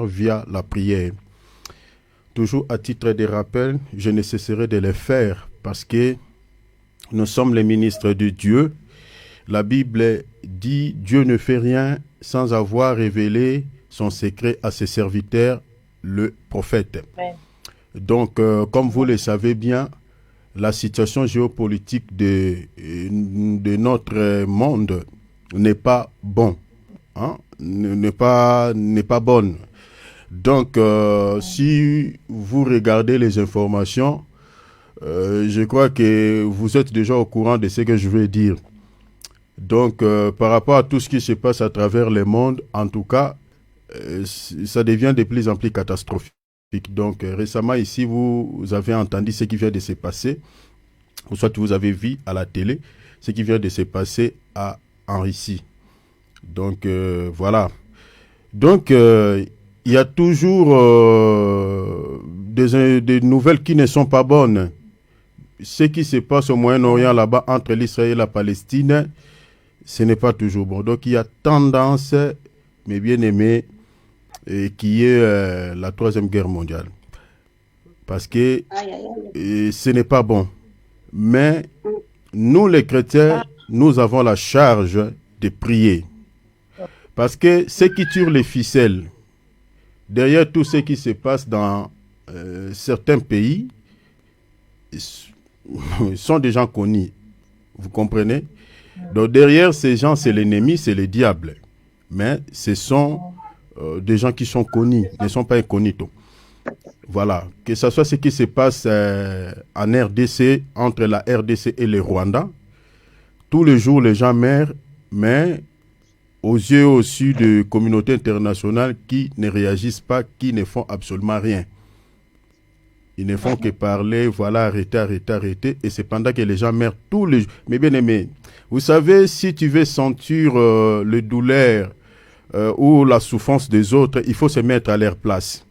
via la prière. Toujours à titre de rappel, je ne cesserai de les faire parce que nous sommes les ministres de Dieu. La Bible dit Dieu ne fait rien sans avoir révélé son secret à ses serviteurs, le prophète. Amen. Donc, comme vous le savez bien, la situation géopolitique de notre monde n'est pas bonne, hein? n'est pas bonne. Donc, si vous regardez les informations, je crois que vous êtes déjà au courant de ce que je veux dire. Donc, par rapport à tout ce qui se passe à travers le monde, en tout cas, ça devient de plus en plus catastrophique. Donc, récemment ici, vous avez entendu ce qui vient de se passer, ou soit vous avez vu à la télé ce qui vient de se passer en Russie. Donc, voilà. Donc, il y a toujours des nouvelles qui ne sont pas bonnes. Ce qui se passe au Moyen-Orient là-bas entre l'Israël et la Palestine, ce n'est pas toujours bon. Donc il y a tendance, mes bien-aimés, qui est la Troisième Guerre mondiale. Parce que ce n'est pas bon. Mais nous les chrétiens, nous avons la charge de prier. Parce que ceux qui tirent les ficelles, derrière tout ce qui se passe dans certains pays, sont des gens connus. Vous comprenez? Donc derrière ces gens, c'est l'ennemi, c'est le diable. Mais ce sont des gens qui sont connus, ne sont pas inconnus. Voilà. Que ce soit ce qui se passe en RDC, entre la RDC et le Rwanda, tous les jours les gens meurent, mais aux yeux aussi de communautés internationales qui ne réagissent pas, qui ne font absolument rien. Ils ne font que parler, voilà, arrêtez. Et c'est pendant que les gens meurent tous les jours. Mais bien aimé, vous savez, si tu veux sentir le douleur ou la souffrance des autres, il faut se mettre à leur place.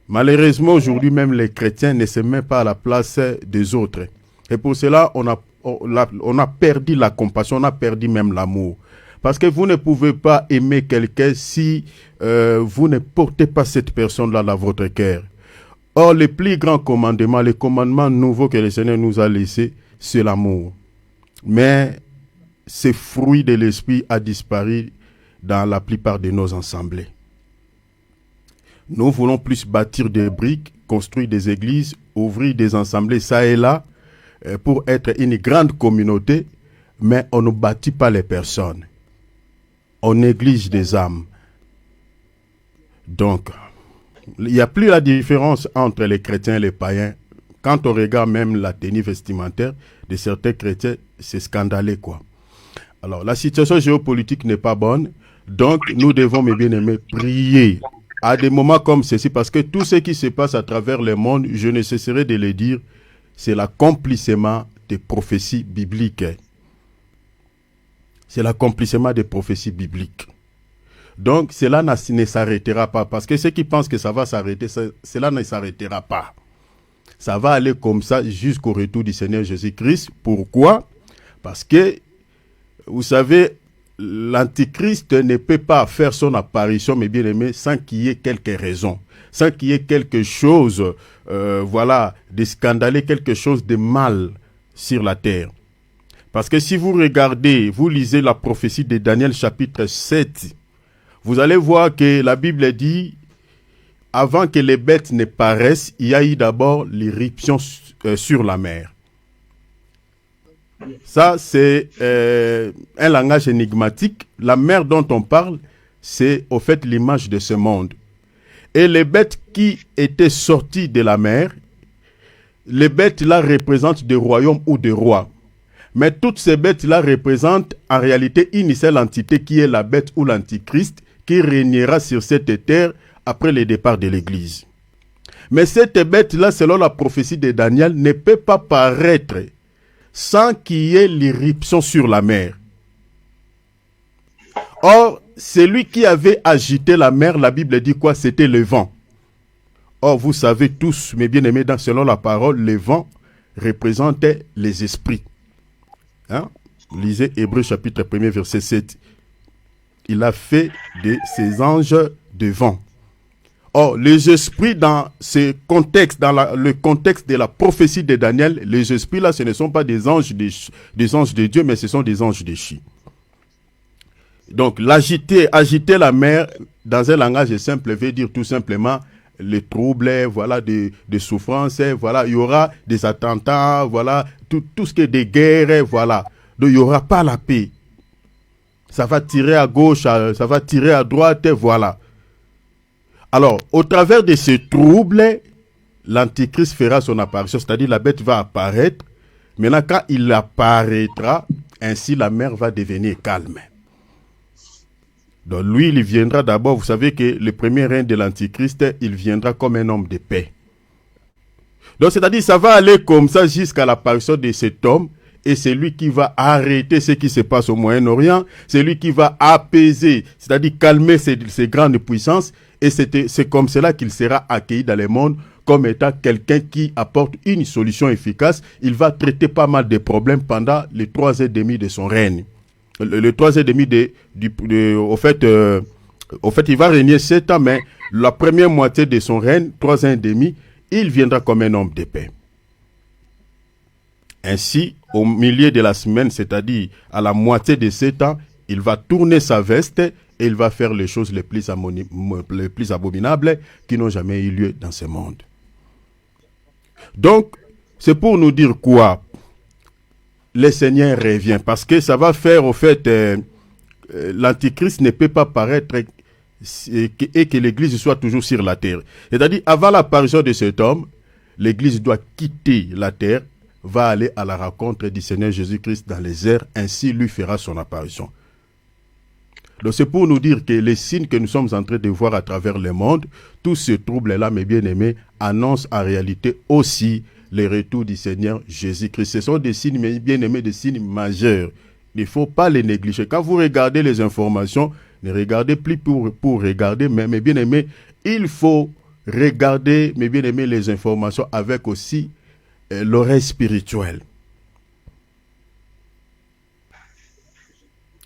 Malheureusement, aujourd'hui, même les chrétiens ne se mettent pas à la place des autres. Et pour cela, on a perdu la compassion, on a perdu même l'amour. Parce que vous ne pouvez pas aimer quelqu'un si vous ne portez pas cette personne-là dans votre cœur. Or, le plus grand commandement, le commandement nouveau que le Seigneur nous a laissé, c'est l'amour. Mais ce fruit de l'esprit a disparu dans la plupart de nos assemblées. Nous voulons plus bâtir des briques, construire des églises, ouvrir des assemblées ça et là, pour être une grande communauté, mais on ne bâtit pas les personnes. On néglige des âmes. Donc, il n'y a plus la différence entre les chrétiens et les païens. Quand on regarde même la tenue vestimentaire de certains chrétiens, c'est scandaleux, quoi. Alors, la situation géopolitique n'est pas bonne. Donc, nous devons, mes bien-aimés, prier à des moments comme ceci, parce que tout ce qui se passe à travers le monde, je ne cesserai de le dire, c'est l'accomplissement des prophéties bibliques. C'est l'accomplissement des prophéties bibliques. Donc, cela ne s'arrêtera pas. Parce que ceux qui pensent que ça va s'arrêter, cela ne s'arrêtera pas. Ça va aller comme ça jusqu'au retour du Seigneur Jésus-Christ. Pourquoi? Parce que, vous savez, l'Antichrist ne peut pas faire son apparition, mes bien-aimés, sans qu'il y ait quelques raisons. Sans qu'il y ait quelque chose, de scandaleux, quelque chose de mal sur la terre. Parce que si vous regardez, vous lisez la prophétie de Daniel chapitre 7, vous allez voir que la Bible dit, avant que les bêtes ne paraissent, il y a eu d'abord l'irruption sur la mer. Ça, c'est un langage énigmatique. La mer dont on parle, c'est au fait l'image de ce monde. Et les bêtes qui étaient sorties de la mer, les bêtes là représentent des royaumes ou des rois. Mais toutes ces bêtes-là représentent en réalité une seule entité qui est la bête ou l'antichrist qui régnera sur cette terre après le départ de l'Église. Mais cette bête-là, selon la prophétie de Daniel, ne peut pas paraître sans qu'il y ait l'irruption sur la mer. Or, celui qui avait agité la mer, la Bible dit quoi? C'était le vent. Or, vous savez tous, mes bien-aimés, selon la parole, le vent représentait les esprits. Hein? Lisez Hébreux chapitre 1 verset 7. Il a fait de ses anges de vent. Or, les esprits dans ce contexte, le contexte de la prophétie de Daniel, les esprits là, ce ne sont pas des anges de Dieu, mais ce sont des anges déchus. Donc, agiter la mer, dans un langage simple, veut dire tout simplement les troubles, voilà, des souffrances, voilà, il y aura des attentats, voilà, tout ce qui est des guerres, voilà. Donc, il n'y aura pas la paix. Ça va tirer à gauche, ça va tirer à droite, voilà. Alors, au travers de ces troubles, l'Antichrist fera son apparition, c'est-à-dire la bête va apparaître. Maintenant, quand il apparaîtra, ainsi la mer va devenir calme. Donc lui, il viendra d'abord, vous savez que le premier règne de l'Antichrist, il viendra comme un homme de paix. Donc c'est-à-dire, ça va aller comme ça jusqu'à l'apparition de cet homme, et c'est lui qui va arrêter ce qui se passe au Moyen-Orient, c'est lui qui va apaiser, c'est-à-dire calmer ces grandes puissances, et c'est comme cela qu'il sera accueilli dans le monde, comme étant quelqu'un qui apporte une solution efficace. Il va traiter pas mal de problèmes pendant les 3 ans et demi de son règne. Le 3 ans et demi au fait, il va régner 7 ans, mais la première moitié de son règne, 3 ans et demi, il viendra comme un homme de paix. Ainsi, au milieu de la semaine, c'est-à-dire à la moitié de 7 ans, il va tourner sa veste et il va faire les choses les plus abominables qui n'ont jamais eu lieu dans ce monde. Donc, c'est pour nous dire quoi? Le Seigneur revient, parce que ça va faire, au fait, l'Antichrist ne peut pas paraître et que l'Église soit toujours sur la terre. C'est-à-dire, avant l'apparition de cet homme, l'Église doit quitter la terre, va aller à la rencontre du Seigneur Jésus-Christ dans les airs, ainsi lui fera son apparition. Donc c'est pour nous dire que les signes que nous sommes en train de voir à travers le monde, tous ces troubles-là, mes bien-aimés, annoncent en réalité aussi le retour du Seigneur Jésus-Christ. Ce sont des signes, mes bien-aimés, des signes majeurs. Il ne faut pas les négliger. Quand vous regardez les informations, ne regardez plus pour regarder, mais mes bien-aimés, il faut regarder, mes bien-aimés, les informations avec aussi l'oreille spirituelle.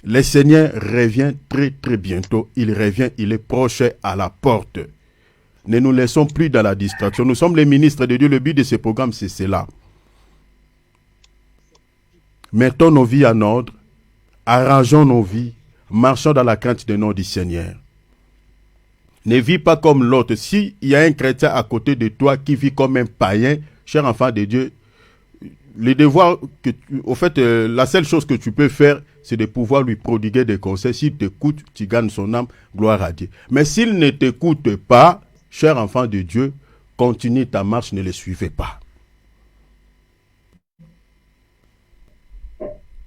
Le Seigneur revient très très bientôt. Il revient, il est proche à la porte. Ne nous laissons plus dans la distraction. Nous sommes les ministres de Dieu. Le but de ce programme, c'est cela. Mettons nos vies en ordre. Arrangeons nos vies. Marchons dans la crainte du nom du Seigneur. Ne vis pas comme l'autre. S'il y a un chrétien à côté de toi qui vit comme un païen, cher enfant de Dieu, le devoir, au fait, la seule chose que tu peux faire, c'est de pouvoir lui prodiguer des conseils. S'il t'écoute, tu gagnes son âme, gloire à Dieu. Mais s'il ne t'écoute pas, cher enfant de Dieu, continue ta marche, ne le suivez pas.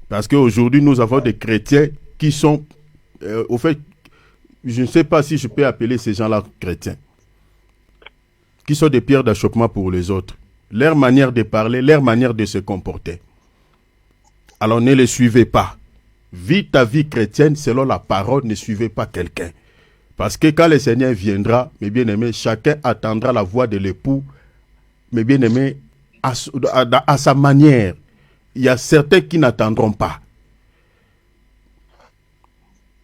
Parce qu'aujourd'hui, nous avons des chrétiens qui sont, au fait, je ne sais pas si je peux appeler ces gens-là chrétiens, qui sont des pierres d'achoppement pour les autres. Leur manière de parler, leur manière de se comporter. Alors ne les suivez pas. Vis ta vie chrétienne selon la parole, ne suivez pas quelqu'un. Parce que quand le Seigneur viendra, mes bien-aimés, chacun attendra la voix de l'époux, mes bien-aimés, à sa manière. Il y a certains qui n'attendront pas.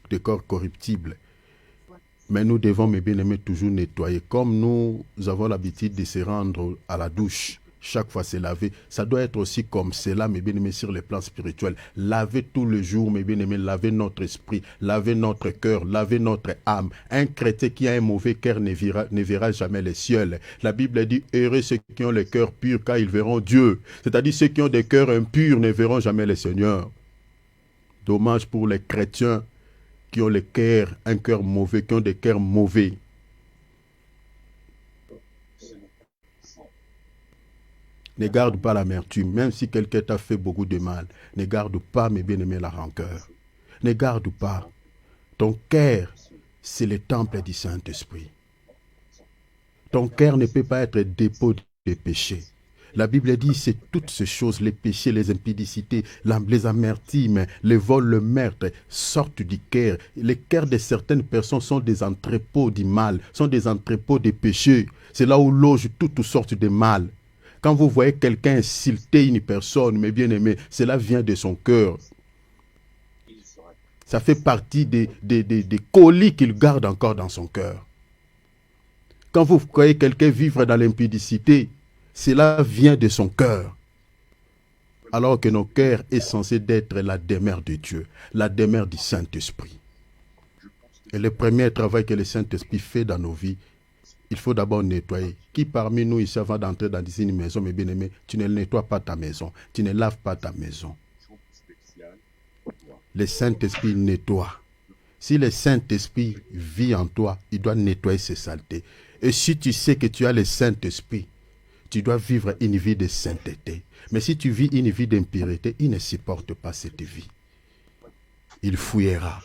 Des corps corruptibles. Mais nous devons, mes bien-aimés, toujours nettoyer. Comme nous avons l'habitude de se rendre à la douche, chaque fois se laver, ça doit être aussi comme cela, mes bien-aimés, sur le plan spirituel. Laver tous les jours, mes bien-aimés, laver notre esprit, laver notre cœur, laver notre âme. Un chrétien qui a un mauvais cœur ne verra jamais les cieux. La Bible dit, heureux ceux qui ont le cœur pur, car ils verront Dieu. C'est-à-dire ceux qui ont des cœurs impurs ne verront jamais le Seigneur. Dommage pour les chrétiens qui ont le cœur, un cœur mauvais, qui ont des cœurs mauvais. Ne garde pas l'amertume, même si quelqu'un t'a fait beaucoup de mal. Ne garde pas, mes bien-aimés, la rancœur. Ne garde pas. Ton cœur, c'est le temple du Saint-Esprit. Ton cœur ne peut pas être dépôt de péché. La Bible dit, c'est toutes ces choses, les péchés, les impudicités, les amertumes, les vols, le meurtre, sortent du cœur. Les cœurs de certaines personnes sont des entrepôts du mal, sont des entrepôts des péchés. C'est là où loge toutes sortes de mal. Quand vous voyez quelqu'un insulter une personne, mes bien-aimés, cela vient de son cœur. Ça fait partie des colis qu'il garde encore dans son cœur. Quand vous voyez quelqu'un vivre dans l'impudicité, cela vient de son cœur. Alors que nos cœurs est censé être la demeure de Dieu, la demeure du Saint-Esprit. Et le premier travail que le Saint-Esprit fait dans nos vies, il faut d'abord nettoyer. Qui parmi nous, ici, avant d'entrer dans une maison, mes bien-aimés, tu ne nettoies pas ta maison, tu ne laves pas ta maison. Le Saint-Esprit nettoie. Si le Saint-Esprit vit en toi, il doit nettoyer ses saletés. Et si tu sais que tu as le Saint-Esprit, tu dois vivre une vie de sainteté. Mais si tu vis une vie d'impureté, il ne supporte pas cette vie. Il fouillera.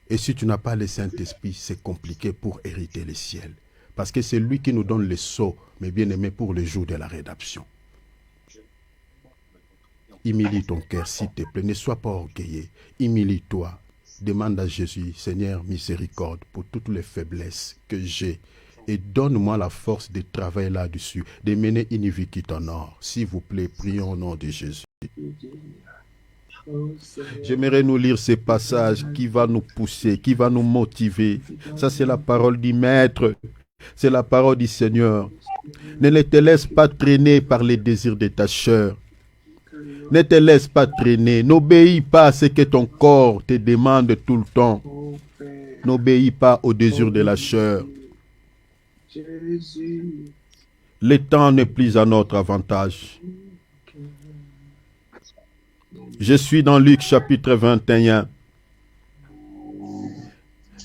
Et si tu n'as pas le Saint-Esprit, c'est compliqué pour hériter le ciel. Parce que c'est lui qui nous donne le sceau, mes bien-aimés, pour le jour de la rédemption. Humilie ton cœur, s'il te plaît. Ne sois pas orgueilleux. Humilie-toi. Demande à Jésus, Seigneur, miséricorde pour toutes les faiblesses que j'ai. Et donne-moi la force de travailler là-dessus, de mener une vie qui t'honore. S'il vous plaît, prions au nom de Jésus. J'aimerais nous lire ces passages qui vont nous pousser, qui vont nous motiver. Ça, c'est la parole du Maître. C'est la parole du Seigneur. Ne te laisse pas traîner par les désirs de ta chair. Ne te laisse pas traîner. N'obéis pas à ce que ton corps te demande tout le temps. N'obéis pas aux désirs de la chair. Le temps n'est plus à notre avantage. Je suis dans Luc chapitre 21.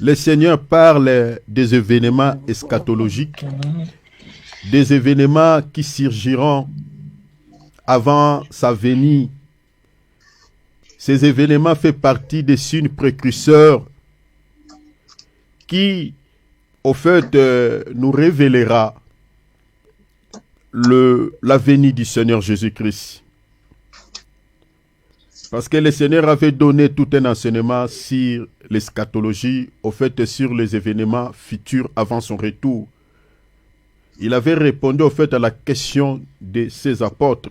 Le Seigneur parle des événements eschatologiques, des événements qui surgiront avant sa venue. Ces événements font partie des signes précurseurs qui, au fait, nous révélera la venue du Seigneur Jésus-Christ. Parce que le Seigneur avait donné tout un enseignement sur l'eschatologie, au fait, sur les événements futurs avant son retour. Il avait répondu, au fait, à la question de ses apôtres.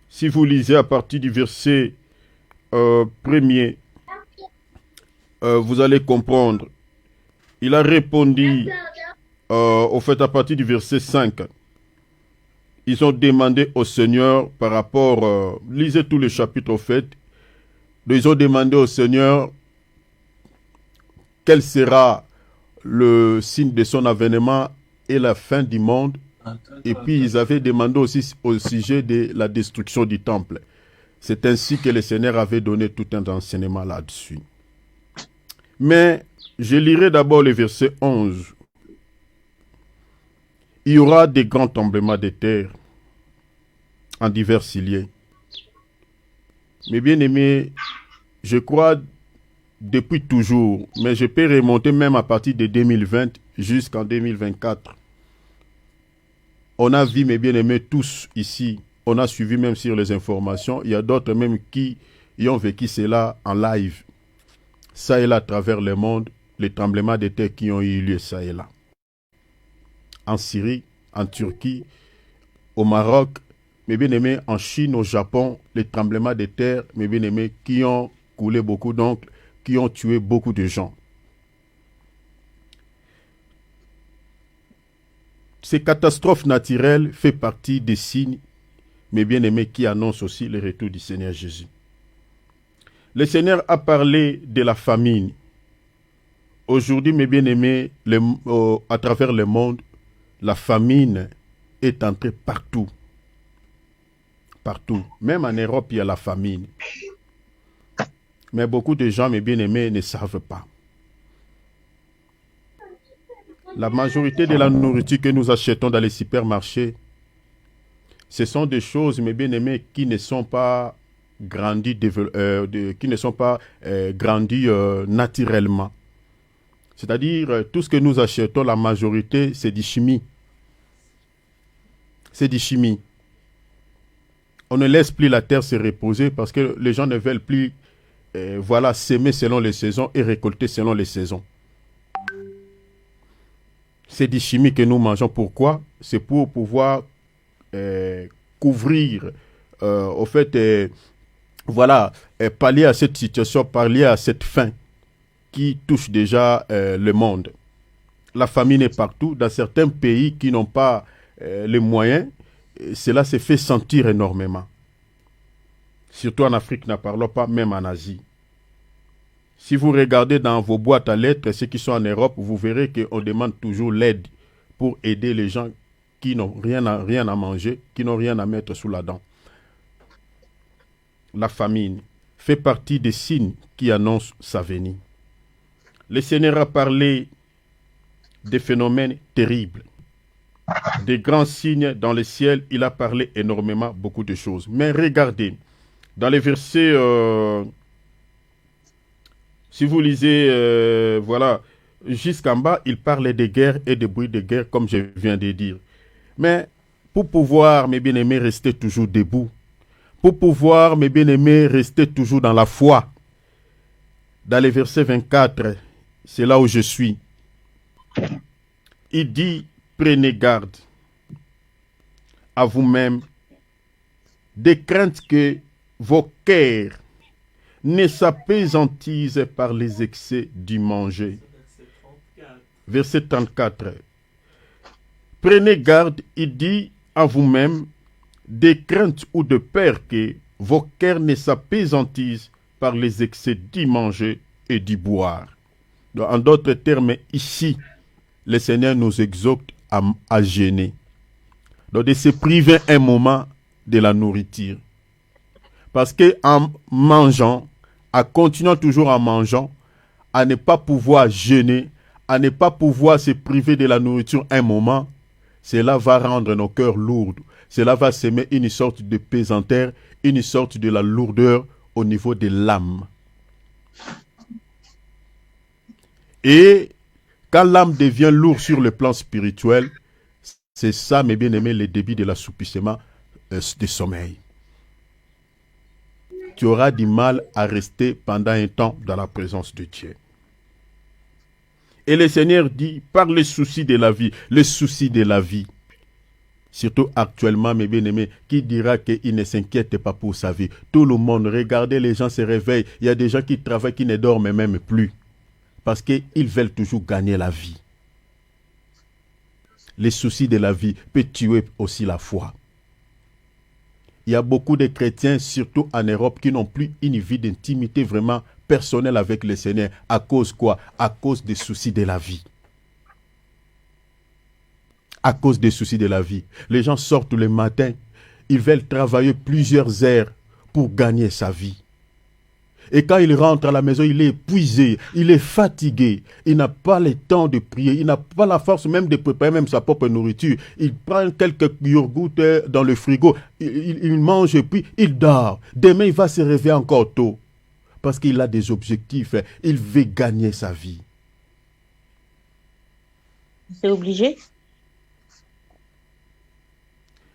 Si vous lisez à partir du verset premier, vous allez comprendre. Il a répondu, au fait, à partir du verset 5. Ils ont demandé au Seigneur par rapport... lisez tous les chapitres, au fait. Ils ont demandé au Seigneur quel sera le signe de son avènement et la fin du monde. Et puis, ils avaient demandé aussi au sujet de la destruction du temple. C'est ainsi que le Seigneur avait donné tout un enseignement là-dessus. Mais je lirai d'abord le verset 11. Il y aura des grands tremblements de terre en divers lieux. Mais bien aimé, je crois depuis toujours, mais je peux remonter même à partir de 2020 jusqu'en 2024. On a vu, mes bien-aimés, tous ici, on a suivi même sur les informations, il y a d'autres même qui y ont vécu cela en live. Ça et là, à travers le monde, les tremblements de terre qui ont eu lieu, ça et là. En Syrie, en Turquie, au Maroc, mes bien-aimés, en Chine, au Japon, les tremblements de terre, mes bien-aimés, qui ont coulé beaucoup d'encre, qui ont tué beaucoup de gens. Ces catastrophes naturelles font partie des signes, mes bien-aimés, qui annoncent aussi le retour du Seigneur Jésus. Le Seigneur a parlé de la famine. Aujourd'hui, mes bien-aimés, à travers le monde, la famine est entrée partout. Partout. Même en Europe, il y a la famine. Mais beaucoup de gens, mes bien-aimés, ne savent pas. La majorité de la nourriture que nous achetons dans les supermarchés, ce sont des choses, mes bien-aimés, qui ne sont pas grandies, naturellement. C'est-à-dire, tout ce que nous achetons, la majorité, c'est du chimie. C'est du chimie. On ne laisse plus la terre se reposer parce que les gens ne veulent plus s'aimer selon les saisons et récolter selon les saisons. C'est du chimie que nous mangeons. Pourquoi? C'est pour pouvoir couvrir, pallier à cette situation, pallier à cette faim qui touche déjà le monde. la famine est partout. Dans certains pays qui n'ont pas les moyens, cela se fait sentir énormément. Surtout en Afrique, n'en parlons pas, même en Asie. Si vous regardez dans vos boîtes à lettres, ceux qui sont en Europe, vous verrez qu'on demande toujours l'aide pour aider les gens qui n'ont rien à manger, qui n'ont rien à mettre sous la dent. La famine fait partie des signes qui annoncent sa venue. Le Seigneur a parlé des phénomènes terribles, des grands signes dans le ciel. Il a parlé énormément, beaucoup de choses. Mais regardez, dans les versets, si vous lisez, voilà, jusqu'en bas, il parle des guerres et des bruits de guerre, comme je viens de dire. Mais pour pouvoir, mes bien-aimés, rester toujours debout, pour pouvoir, mes bien-aimés, rester toujours dans la foi, dans les versets 24, c'est là où je suis. Il dit, prenez garde à vous-même des craintes que vos cœurs ne s'apaisantisent par les excès du manger. Verset 34. Prenez garde, il dit à vous-même, des craintes ou de peur que vos cœurs ne s'apaisantisent par les excès du manger et du boire. Donc, en d'autres termes, ici, le Seigneur nous exhorte à jeûner. Donc, de se priver un moment de la nourriture. Parce qu'en mangeant, en continuant toujours en mangeant, à ne pas pouvoir jeûner, à ne pas pouvoir se priver de la nourriture un moment, cela va rendre nos cœurs lourds. Cela va semer une sorte de pesanteur, une sorte de la lourdeur au niveau de l'âme. Et quand l'âme devient lourde sur le plan spirituel, c'est ça, mes bien-aimés, le début de l'assoupissement du sommeil. Tu auras du mal à rester pendant un temps dans la présence de Dieu. Et le Seigneur dit, par les soucis de la vie, les soucis de la vie, surtout actuellement, mes bien-aimés, qui dira qu'il ne s'inquiète pas pour sa vie? Tout le monde, regardez, les gens se réveillent. Il y a des gens qui travaillent, qui ne dorment même plus. Parce qu'ils veulent toujours gagner la vie. Les soucis de la vie peuvent tuer aussi la foi. Il y a beaucoup de chrétiens, surtout en Europe, qui n'ont plus une vie d'intimité vraiment personnelle avec le Seigneur. À cause quoi? À cause des soucis de la vie. À cause des soucis de la vie. Les gens sortent le matin, ils veulent travailler plusieurs heures pour gagner sa vie. Et quand il rentre à la maison, il est épuisé, il est fatigué, il n'a pas le temps de prier, il n'a pas la force même de préparer même sa propre nourriture. Il prend quelques yogourts dans le frigo, il mange et puis il dort. Demain, il va se réveiller encore tôt parce qu'il a des objectifs, il veut gagner sa vie. C'est obligé?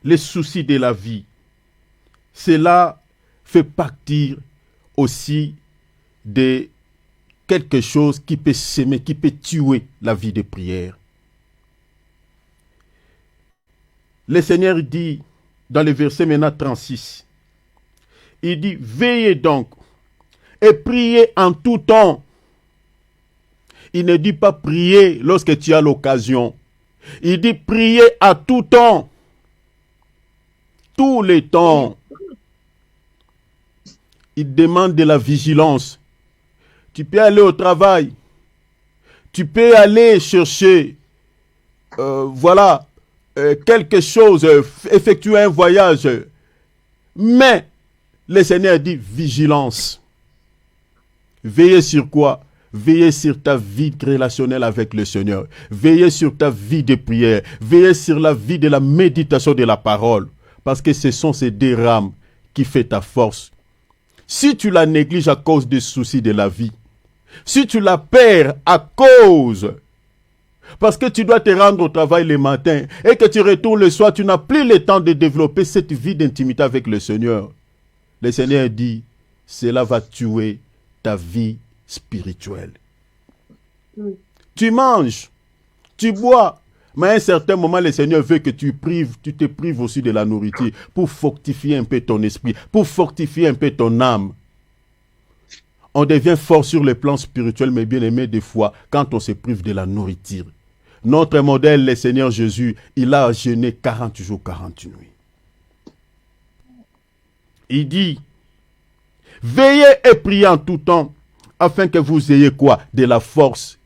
Les soucis de la vie, cela fait partir aussi de quelque chose qui peut s'aimer, qui peut tuer la vie de prière. Le Seigneur dit, dans le verset maintenant 36, il dit, veillez donc et priez en tout temps. Il ne dit pas prier lorsque tu as l'occasion. Il dit prier à tout temps. Tous les temps. Il demande de la vigilance. Tu peux aller au travail. Tu peux aller chercher, quelque chose, effectuer un voyage. Mais le Seigneur dit vigilance. Veillez sur quoi? Veillez sur ta vie relationnelle avec le Seigneur. Veillez sur ta vie de prière. Veillez sur la vie de la méditation de la parole. Parce que ce sont ces deux rames qui font ta force. Si tu la négliges à cause des soucis de la vie, si tu la perds à cause, parce que tu dois te rendre au travail le matin et que tu retournes le soir, tu n'as plus le temps de développer cette vie d'intimité avec le Seigneur. Le Seigneur dit, cela va tuer ta vie spirituelle. Tu manges, tu bois, mais à un certain moment, le Seigneur veut que tu te prives aussi de la nourriture pour fortifier un peu ton esprit, pour fortifier un peu ton âme. On devient fort sur le plan spirituel, mais bien aimé des fois, quand on se prive de la nourriture. Notre modèle, le Seigneur Jésus, il a jeûné 40 jours, 40 nuits. Il dit, veillez et priez en tout temps, afin que vous ayez quoi? De la force.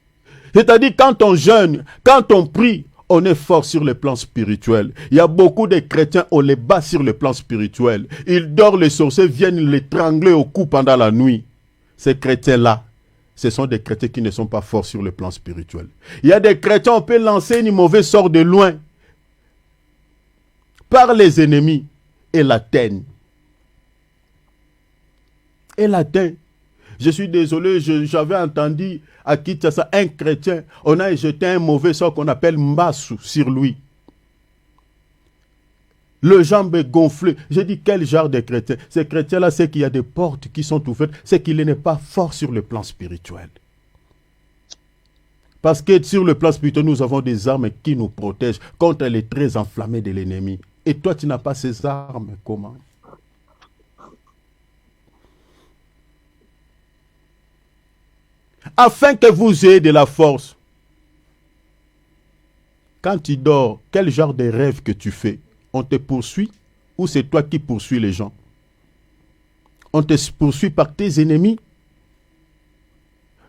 C'est-à-dire, quand on jeûne, quand on prie, on est fort sur le plan spirituel. Il y a beaucoup de chrétiens, on les bat sur le plan spirituel. Ils dorment, les sorciers viennent l'étrangler au cou pendant la nuit. Ces chrétiens-là, ce sont des chrétiens qui ne sont pas forts sur le plan spirituel. Il y a des chrétiens, on peut lancer une mauvaise sorte de loin par les ennemis et l'atteignent. Et l'atteignent. Je suis désolé, j'avais entendu à Kinshasa un chrétien, on a jeté un mauvais sort qu'on appelle Mbassou sur lui. Le jambe est gonflé. J'ai dit, quel genre de chrétien? Ces chrétiens-là, c'est qu'il y a des portes qui sont ouvertes, c'est qu'il n'est pas fort sur le plan spirituel. Parce que sur le plan spirituel, nous avons des armes qui nous protègent contre les traits enflammés de l'ennemi. Et toi, tu n'as pas ces armes, comment? Afin que vous ayez de la force. Quand tu dors, quel genre de rêve que tu fais? On te poursuit ou c'est toi qui poursuis les gens? On te poursuit par tes ennemis?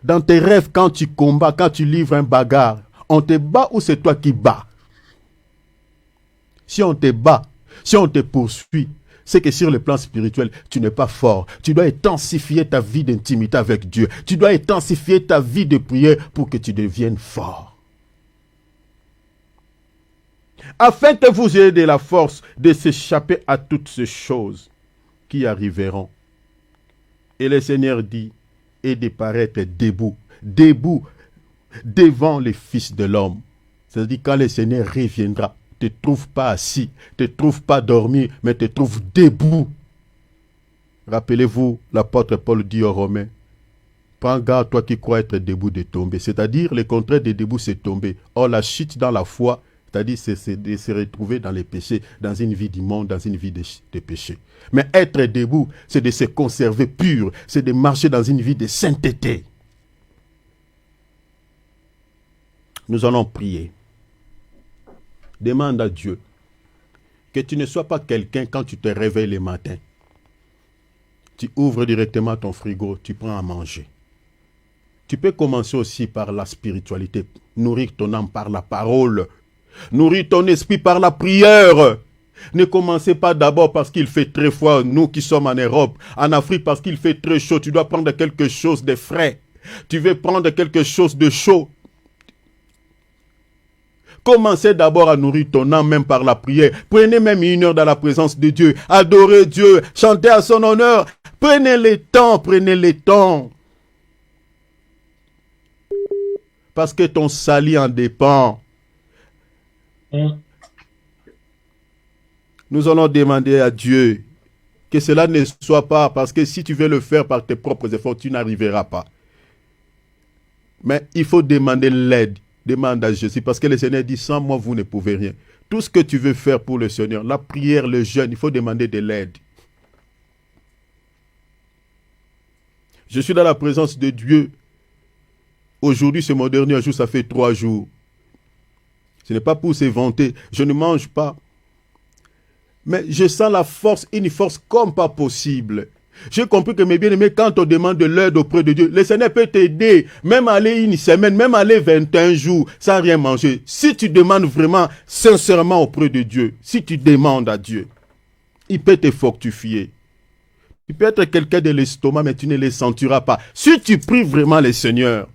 Dans tes rêves, quand tu combats, quand tu livres un bagarre, on te bat ou c'est toi qui bats? Si on te bat, si on te poursuit, c'est que sur le plan spirituel, tu n'es pas fort. Tu dois intensifier ta vie d'intimité avec Dieu. Tu dois intensifier ta vie de prière pour que tu deviennes fort. Afin que vous ayez de la force de s'échapper à toutes ces choses qui arriveront. Et le Seigneur dit, et de paraître debout, debout devant les fils de l'homme. C'est-à-dire quand le Seigneur reviendra, ne te trouve pas assis, ne te trouve pas dormi, mais te trouve debout. Rappelez-vous, l'apôtre Paul dit aux Romains, prends garde, toi qui crois être debout, de tomber. C'est-à-dire, le contraire de debout, c'est tomber. Or, la chute dans la foi, c'est-à-dire, c'est de se retrouver dans les péchés, dans une vie d'immonde, dans une vie de péché. Mais être debout, c'est de se conserver pur, c'est de marcher dans une vie de sainteté. Nous allons prier. Demande à Dieu que tu ne sois pas quelqu'un quand tu te réveilles le matin. Tu ouvres directement ton frigo, tu prends à manger. Tu peux commencer aussi par la spiritualité, nourrir ton âme par la parole, nourrir ton esprit par la prière. Ne commencez pas d'abord parce qu'il fait très froid, nous qui sommes en Europe, en Afrique parce qu'il fait très chaud, tu dois prendre quelque chose de frais. Tu veux prendre quelque chose de chaud. Commencez d'abord à nourrir ton âme même par la prière. Prenez même 1 heure dans la présence de Dieu. Adorez Dieu, chantez à son honneur. Prenez le temps, prenez le temps. Parce que ton salut en dépend. Nous allons demander à Dieu que cela ne soit pas, parce que si tu veux le faire par tes propres efforts, tu n'arriveras pas. Mais il faut demander l'aide. Demande à Jésus, parce que le Seigneur dit, sans moi, vous ne pouvez rien. Tout ce que tu veux faire pour le Seigneur, la prière, le jeûne, il faut demander de l'aide. Je suis dans la présence de Dieu. Aujourd'hui, c'est mon dernier jour, ça fait 3 jours. Ce n'est pas pour se vanter, je ne mange pas. Mais je sens la force, une force comme pas possible. J'ai compris que mes bien-aimés, quand on demande de l'aide auprès de Dieu, le Seigneur peut t'aider, même aller 1 semaine, même aller 21 jours, sans rien manger. Si tu demandes vraiment, sincèrement auprès de Dieu, si tu demandes à Dieu, il peut te fortifier. Tu peux être quelqu'un de l'estomac, mais tu ne le sentiras pas. Si tu pries vraiment le Seigneur,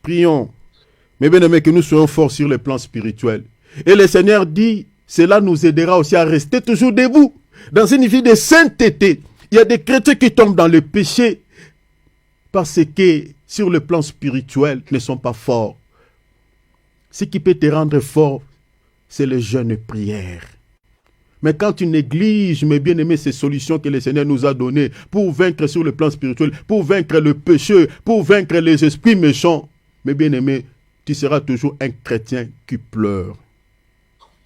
prions, mes bien-aimés, que nous soyons forts sur le plan spirituel. Et le Seigneur dit, cela nous aidera aussi à rester toujours debout, dans une vie de sainteté. Il y a des chrétiens qui tombent dans le péché parce que, sur le plan spirituel, ne sont pas forts. Ce qui peut te rendre fort, c'est le jeûne et prière. Mais quand tu négliges, mes bien-aimés, ces solutions que le Seigneur nous a données pour vaincre sur le plan spirituel, pour vaincre le péché, pour vaincre les esprits méchants, mes bien-aimés, tu seras toujours un chrétien qui pleure.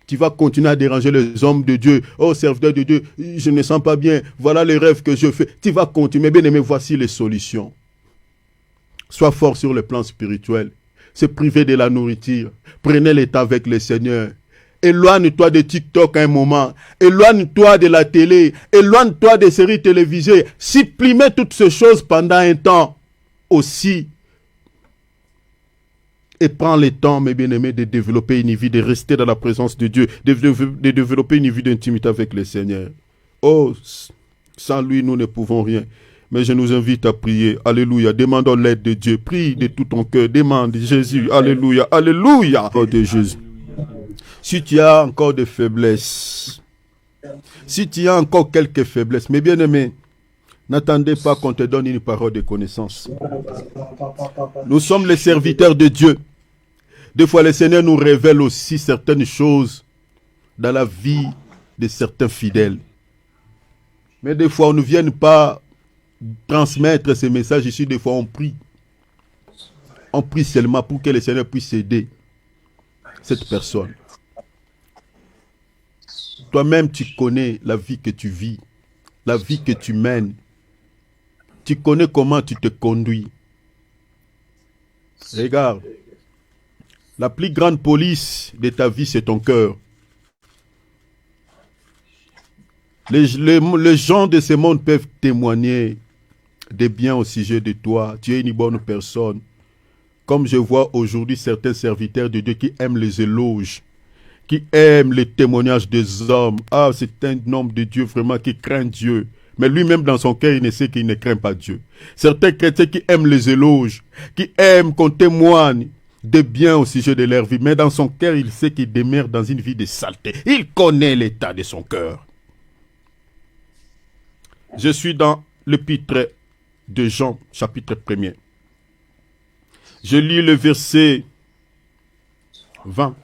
Tu vas continuer à déranger les hommes de Dieu. Oh, serviteur de Dieu, je ne me sens pas bien. Voilà les rêves que je fais. Tu vas continuer. Bien aimé, voici les solutions. Sois fort sur le plan spirituel. Se priver de la nourriture. Prenez le temps avec le Seigneur. Éloigne-toi de TikTok un moment. Éloigne-toi de la télé. Éloigne-toi des séries télévisées. Supprimez toutes ces choses pendant un temps aussi. Et prends le temps, mes bien-aimés, de développer une vie, de rester dans la présence de Dieu, de développer une vie d'intimité avec le Seigneur. Oh, sans lui, nous ne pouvons rien. Mais je nous invite à prier. Alléluia. Demandons l'aide de Dieu. Prie de tout ton cœur. Demande Jésus. Alléluia. Alléluia. Oh de Jésus. Si tu as encore des faiblesses, si tu as encore quelques faiblesses, mes bien-aimés, n'attendez pas qu'on te donne une parole de connaissance. Nous sommes les serviteurs de Dieu. Des fois, le Seigneur nous révèle aussi certaines choses dans la vie de certains fidèles. Mais des fois, on ne vient pas transmettre ces messages ici. Des fois, on prie. On prie seulement pour que le Seigneur puisse aider cette personne. Toi-même, tu connais la vie que tu vis, la vie que tu mènes. Tu connais comment tu te conduis. Regarde, la plus grande police de ta vie, c'est ton cœur. Les gens de ce monde peuvent témoigner des biens au sujet de toi. Tu es une bonne personne. Comme je vois aujourd'hui certains serviteurs de Dieu qui aiment les éloges, qui aiment les témoignages des hommes. Ah, c'est un homme de Dieu vraiment qui craint Dieu. Mais lui-même dans son cœur, il ne sait qu'il ne craint pas Dieu. Certains chrétiens qui aiment les éloges, qui aiment qu'on témoigne des biens au sujet de leur vie. Mais dans son cœur, il sait qu'il demeure dans une vie de saleté. Il connaît l'état de son cœur. Je suis dans l'épître de Jean, chapitre 1er. Je lis le verset 20.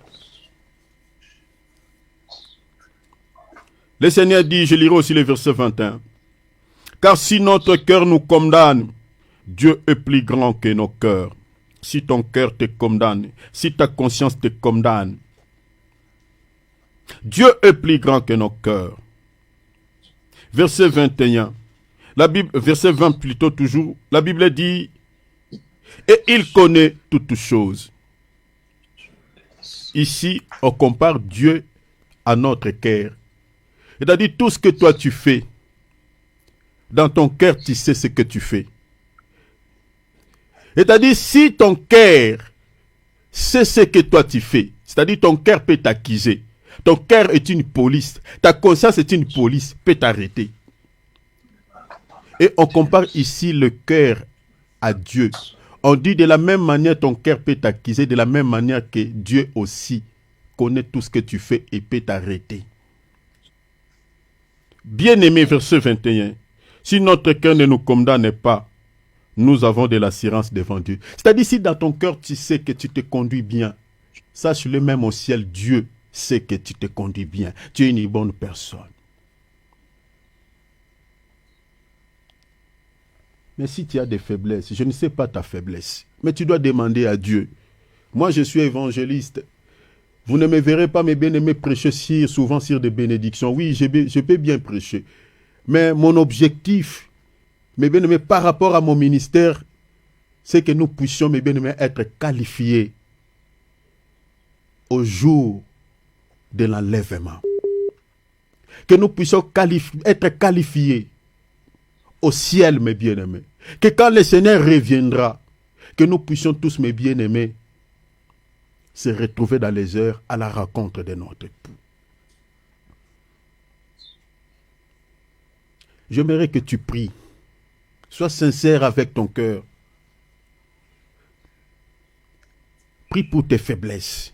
Le Seigneur dit, je lirai aussi le verset 21. Car si notre cœur nous condamne, Dieu est plus grand que nos cœurs. Si ton cœur te condamne, si ta conscience te condamne, Dieu est plus grand que nos cœurs. Verset 21. La Bible, verset 20 plutôt toujours, la Bible dit, et il connaît toutes choses. Ici, on compare Dieu à notre cœur. C'est-à-dire tout ce que toi tu fais, dans ton cœur tu sais ce que tu fais. C'est-à-dire si ton cœur sait ce que toi tu fais, c'est-à-dire ton cœur peut t'accuser. Ton cœur est une police, ta conscience est une police, peut t'arrêter. Et on compare ici le cœur à Dieu. On dit de la même manière ton cœur peut t'accuser, de la même manière que Dieu aussi connaît tout ce que tu fais et peut t'arrêter. Bien-aimé, verset 21. Si notre cœur ne nous condamne pas, nous avons de l'assurance devant Dieu. C'est-à-dire si dans ton cœur tu sais que tu te conduis bien, sache-le même au ciel, Dieu sait que tu te conduis bien. Tu es une bonne personne. Mais si tu as des faiblesses, je ne sais pas ta faiblesse, mais tu dois demander à Dieu. Moi, je suis évangéliste. Vous ne me verrez pas, mes bien-aimés, prêcher souvent sur des bénédictions. Oui, je peux bien prêcher. Mais mon objectif, mes bien-aimés, par rapport à mon ministère, c'est que nous puissions, mes bien-aimés, être qualifiés au jour de l'enlèvement. Que nous puissions être qualifiés au ciel, mes bien-aimés. Que quand le Seigneur reviendra, que nous puissions tous, mes bien-aimés, se retrouver dans les heures à la rencontre de notre époux. J'aimerais que tu pries. Sois sincère avec ton cœur. Prie pour tes faiblesses.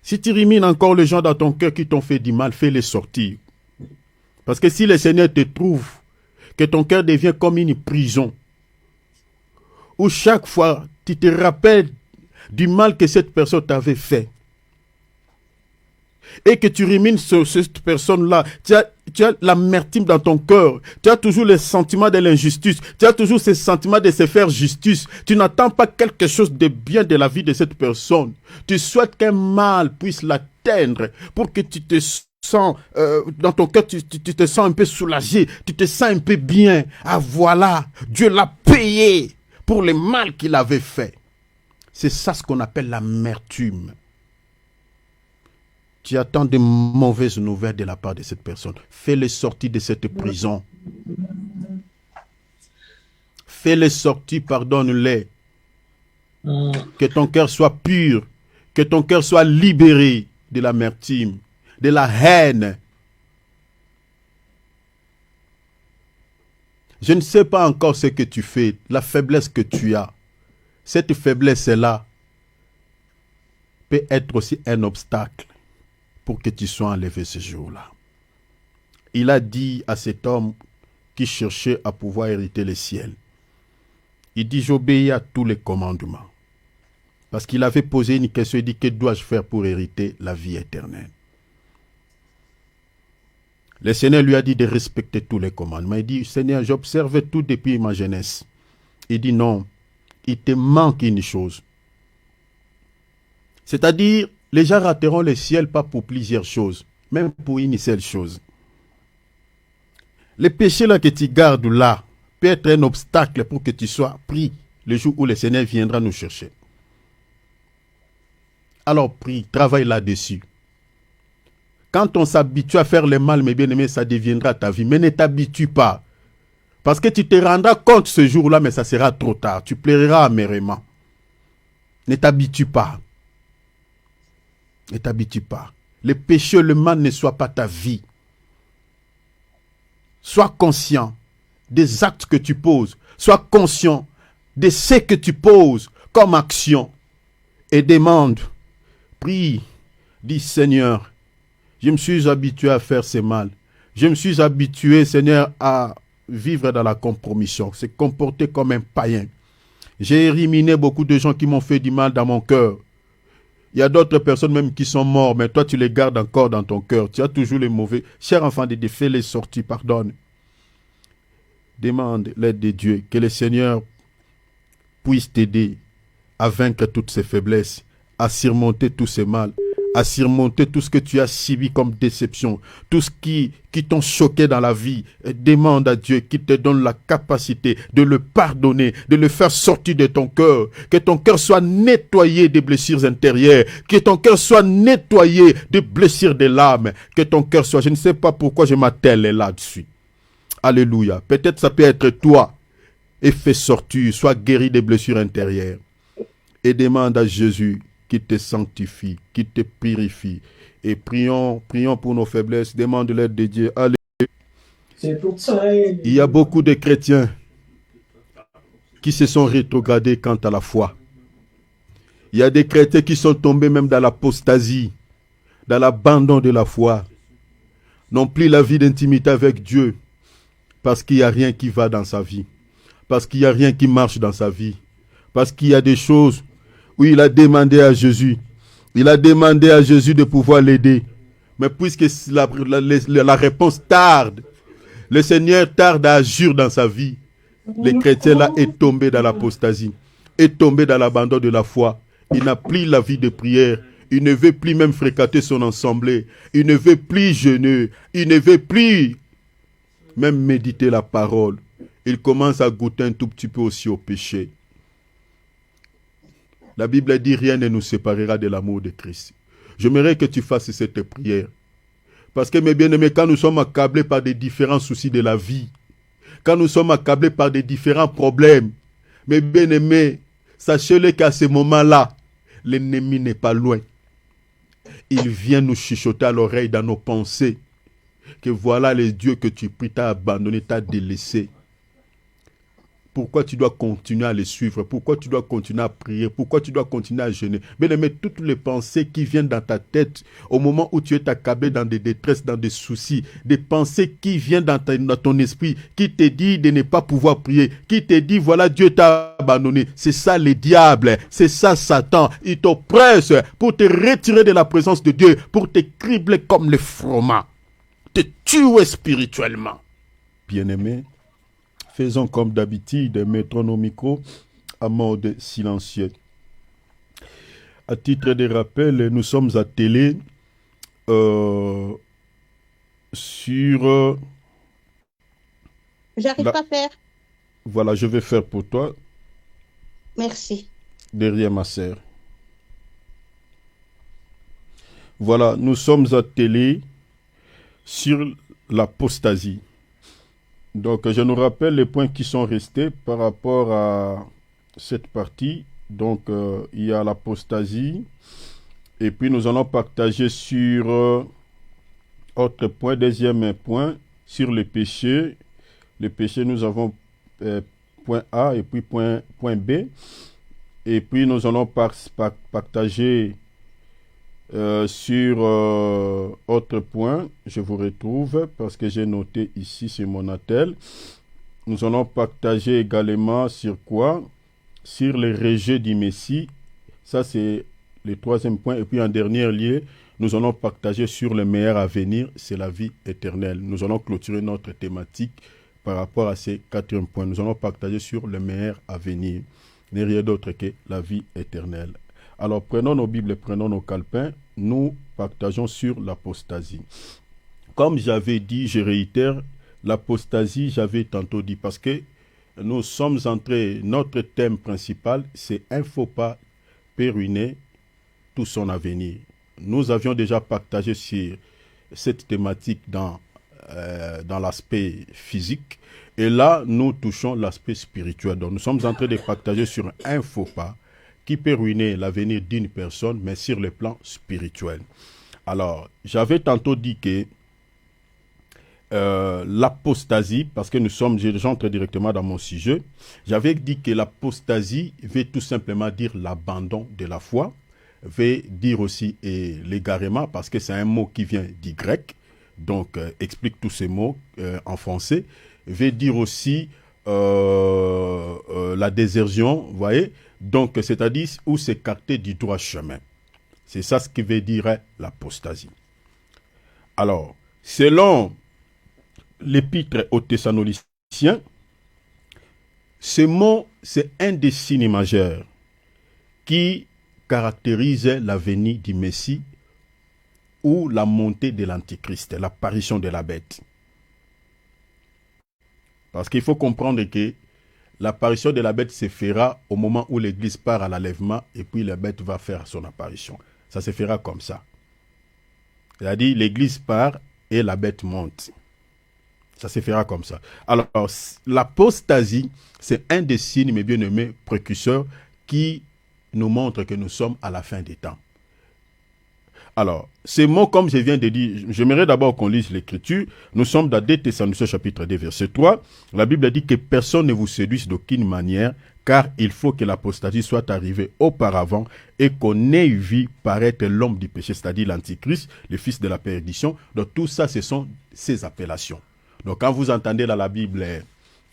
Si tu rumines encore les gens dans ton cœur qui t'ont fait du mal, fais-les sortir. Parce que si le Seigneur te trouve, que ton cœur devient comme une prison, où chaque fois tu te rappelles du mal que cette personne t'avait fait, et que tu rumines sur cette personne-là, tu as l'amertume dans ton cœur, tu as toujours le sentiment de l'injustice, tu as toujours ce sentiment de se faire justice, tu n'attends pas quelque chose de bien de la vie de cette personne, tu souhaites qu'un mal puisse l'atteindre pour que tu te sens, dans ton cœur, tu te sens un peu soulagé, tu te sens un peu bien. Ah voilà, Dieu l'a payé pour le mal qu'il avait fait. C'est ça ce qu'on appelle l'amertume. Tu attends de mauvaises nouvelles de la part de cette personne. Fais-les sortir de cette prison. Fais-les sortir, pardonne-les. Que ton cœur soit pur. Que ton cœur soit libéré de l'amertume, de la haine. Je ne sais pas encore ce que tu fais, la faiblesse que tu as. Cette faiblesse-là peut être aussi un obstacle pour que tu sois enlevé ce jour-là. Il a dit à cet homme qui cherchait à pouvoir hériter le ciel, il dit, j'obéis à tous les commandements. Parce qu'il avait posé une question, il dit, que dois-je faire pour hériter la vie éternelle? Le Seigneur lui a dit de respecter tous les commandements. Il dit, Seigneur, j'observe tout depuis ma jeunesse. Il dit, non, il te manque une chose. C'est-à-dire, les gens rateront le ciel pas pour plusieurs choses, même pour une seule chose. Le péché là que tu gardes là peut être un obstacle pour que tu sois pris le jour où le Seigneur viendra nous chercher. Alors prie, travaille là-dessus. Quand on s'habitue à faire le mal, mes bien-aimés, ça deviendra ta vie. Mais ne t'habitue pas. Parce que tu te rendras compte ce jour-là, mais ça sera trop tard. Tu pleureras amèrement. Ne t'habitue pas. Ne t'habitue pas. Le péché, le mal ne soit pas ta vie. Sois conscient des actes que tu poses. Sois conscient de ce que tu poses comme action. Et demande, prie, dis Seigneur, je me suis habitué à faire ce mal. Je me suis habitué, Seigneur, à vivre dans la compromission, se comporter comme un païen. J'ai éliminé beaucoup de gens qui m'ont fait du mal dans mon cœur. Il y a d'autres personnes même qui sont mortes, mais toi tu les gardes encore dans ton cœur. Tu as toujours les mauvais. Cher enfant de Dieu, fais-les sortir, pardonne. Demande l'aide de Dieu, que le Seigneur puisse t'aider à vaincre toutes ces faiblesses, à surmonter tous ces mal, à surmonter tout ce que tu as subi comme déception, tout ce qui t'ont choqué dans la vie. Et demande à Dieu qu'il te donne la capacité de le pardonner, de le faire sortir de ton cœur, que ton cœur soit nettoyé des blessures intérieures, que ton cœur soit nettoyé des blessures de l'âme, que ton cœur soit, je ne sais pas pourquoi je m'attelle là-dessus. Alléluia. Peut-être ça peut être toi. Et fais sortir, sois guéri des blessures intérieures. Et demande à Jésus qui te sanctifie, qui te purifie. Et prions pour nos faiblesses. Demande l'aide de Dieu. Alléluia. Il y a beaucoup de chrétiens qui se sont rétrogradés quant à la foi. Il y a des chrétiens qui sont tombés même dans l'apostasie, dans l'abandon de la foi. N'ont plus la vie d'intimité avec Dieu. Parce qu'il n'y a rien qui va dans sa vie. Parce qu'il n'y a rien qui marche dans sa vie. Parce qu'il y a des choses où il a demandé à Jésus. Il a demandé à Jésus de pouvoir l'aider. Mais puisque la réponse tarde, le Seigneur tarde à agir dans sa vie, le chrétien là est tombé dans l'apostasie, est tombé dans l'abandon de la foi. Il n'a plus la vie de prière. Il ne veut plus même fréquenter son assemblée. Il ne veut plus jeûner. Il ne veut plus même méditer la parole. Il commence à goûter un tout petit peu aussi au péché. La Bible dit rien ne nous séparera de l'amour de Christ. J'aimerais que tu fasses cette prière. Parce que mes bien-aimés, quand nous sommes accablés par des différents soucis de la vie, quand nous sommes accablés par des différents problèmes, mes bien-aimés, sachez-le qu'à ce moment-là, l'ennemi n'est pas loin. Il vient nous chuchoter à l'oreille dans nos pensées que voilà les dieux que tu pries, t'as abandonné, t'as délaissé. Pourquoi tu dois continuer à les suivre? Pourquoi tu dois continuer à prier? Pourquoi tu dois continuer à jeûner? Bien-aimé, toutes les pensées qui viennent dans ta tête au moment où tu es accablé dans des détresses, dans des soucis, des pensées qui viennent dans ton esprit, qui te dit de ne pas pouvoir prier, qui te dit voilà Dieu t'a abandonné. C'est ça les diables, c'est ça Satan. Il t'oppresse pour te retirer de la présence de Dieu, pour te cribler comme le froment, te tuer spirituellement. Bien-aimé, faisons comme d'habitude, mettons nos micros à mode silencieux. À titre de rappel, nous sommes à télé sur J'arrive la... pas à faire. Voilà, je vais faire pour toi, Merci. derrière ma sœur. Voilà, nous sommes attelés sur l'apostasie. Donc, je nous rappelle les points qui sont restés par rapport à cette partie. Donc, il y a l'apostasie. Et puis, nous allons partager sur autre point, deuxième point, sur le péché. Le péché, nous avons point A et puis point B. Et puis, nous allons partager sur autre point, je vous retrouve parce que j'ai noté ici sur mon attel. Nous allons partager également sur quoi? Sur le rejet du Messie. Ça, c'est le troisième point. Et puis en dernier lieu, nous allons partager sur le meilleur avenir, c'est la vie éternelle. Nous allons clôturer notre thématique par rapport à ces quatrième points. Nous allons partager sur le meilleur avenir. Il n'y a rien d'autre que la vie éternelle. Alors prenons nos Bibles, prenons nos calepins, nous partageons sur l'apostasie. Comme j'avais dit, je réitère, l'apostasie, j'avais tantôt dit, parce que nous sommes entrés, notre thème principal, c'est un faux pas peut ruiner tout son avenir. Nous avions déjà partagé sur cette thématique dans l'aspect physique, et là, nous touchons l'aspect spirituel. Donc nous sommes en train de partager sur un faux pas qui peut ruiner l'avenir d'une personne, mais sur le plan spirituel. Alors, j'avais tantôt dit que l'apostasie, parce que j'entre directement dans mon sujet, j'avais dit que l'apostasie veut tout simplement dire l'abandon de la foi, veut dire aussi l'égarement, parce que c'est un mot qui vient du grec, donc explique tous ces mots en français, veut dire aussi la désertion, vous voyez, donc c'est-à-dire où s'écarter du droit chemin. C'est ça ce qui veut dire l'apostasie. Alors, selon l'épître aux Thessaloniciens, ce mot, c'est un des signes majeurs qui caractérise la venue du Messie ou la montée de l'Antichrist, l'apparition de la bête. Parce qu'il faut comprendre que l'apparition de la bête se fera au moment où l'Église part à l'enlèvement et puis la bête va faire son apparition. Ça se fera comme ça. C'est-à-dire l'Église part et la bête monte. Ça se fera comme ça. Alors, l'apostasie, c'est un des signes, mes bien-aimés précurseurs, qui nous montre que nous sommes à la fin des temps. Alors, ces mots, comme je viens de dire, j'aimerais d'abord qu'on lise l'Écriture. Nous sommes dans 2 Thessaloniciens chapitre 2, verset 3. La Bible dit que personne ne vous séduise d'aucune manière, car il faut que l'apostasie soit arrivée auparavant et qu'on ait vu paraître l'homme du péché, c'est-à-dire l'Antichrist, le fils de la perdition. Donc tout ça, ce sont ces appellations. Donc quand vous entendez dans la Bible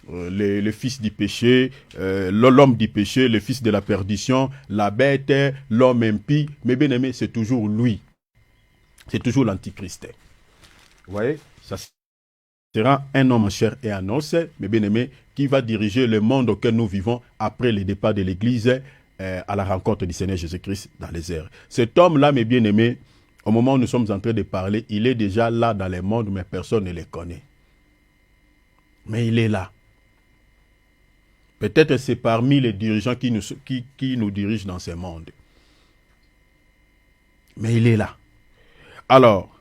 le fils du péché, l'homme du péché, le fils de la perdition, la bête, l'homme impie, mais bien aimé, c'est toujours lui. C'est toujours l'Antichrist. Vous voyez, ça sera un homme en chair et en os, mais bien aimé, qui va diriger le monde auquel nous vivons après le départ de l'Église à la rencontre du Seigneur Jésus-Christ dans les airs. Cet homme-là, mes bien-aimés, au moment où nous sommes en train de parler, il est déjà là dans le monde, mais personne ne le connaît. Mais il est là. Peut-être c'est parmi les dirigeants qui nous dirigent dans ce monde. Mais il est là. Alors,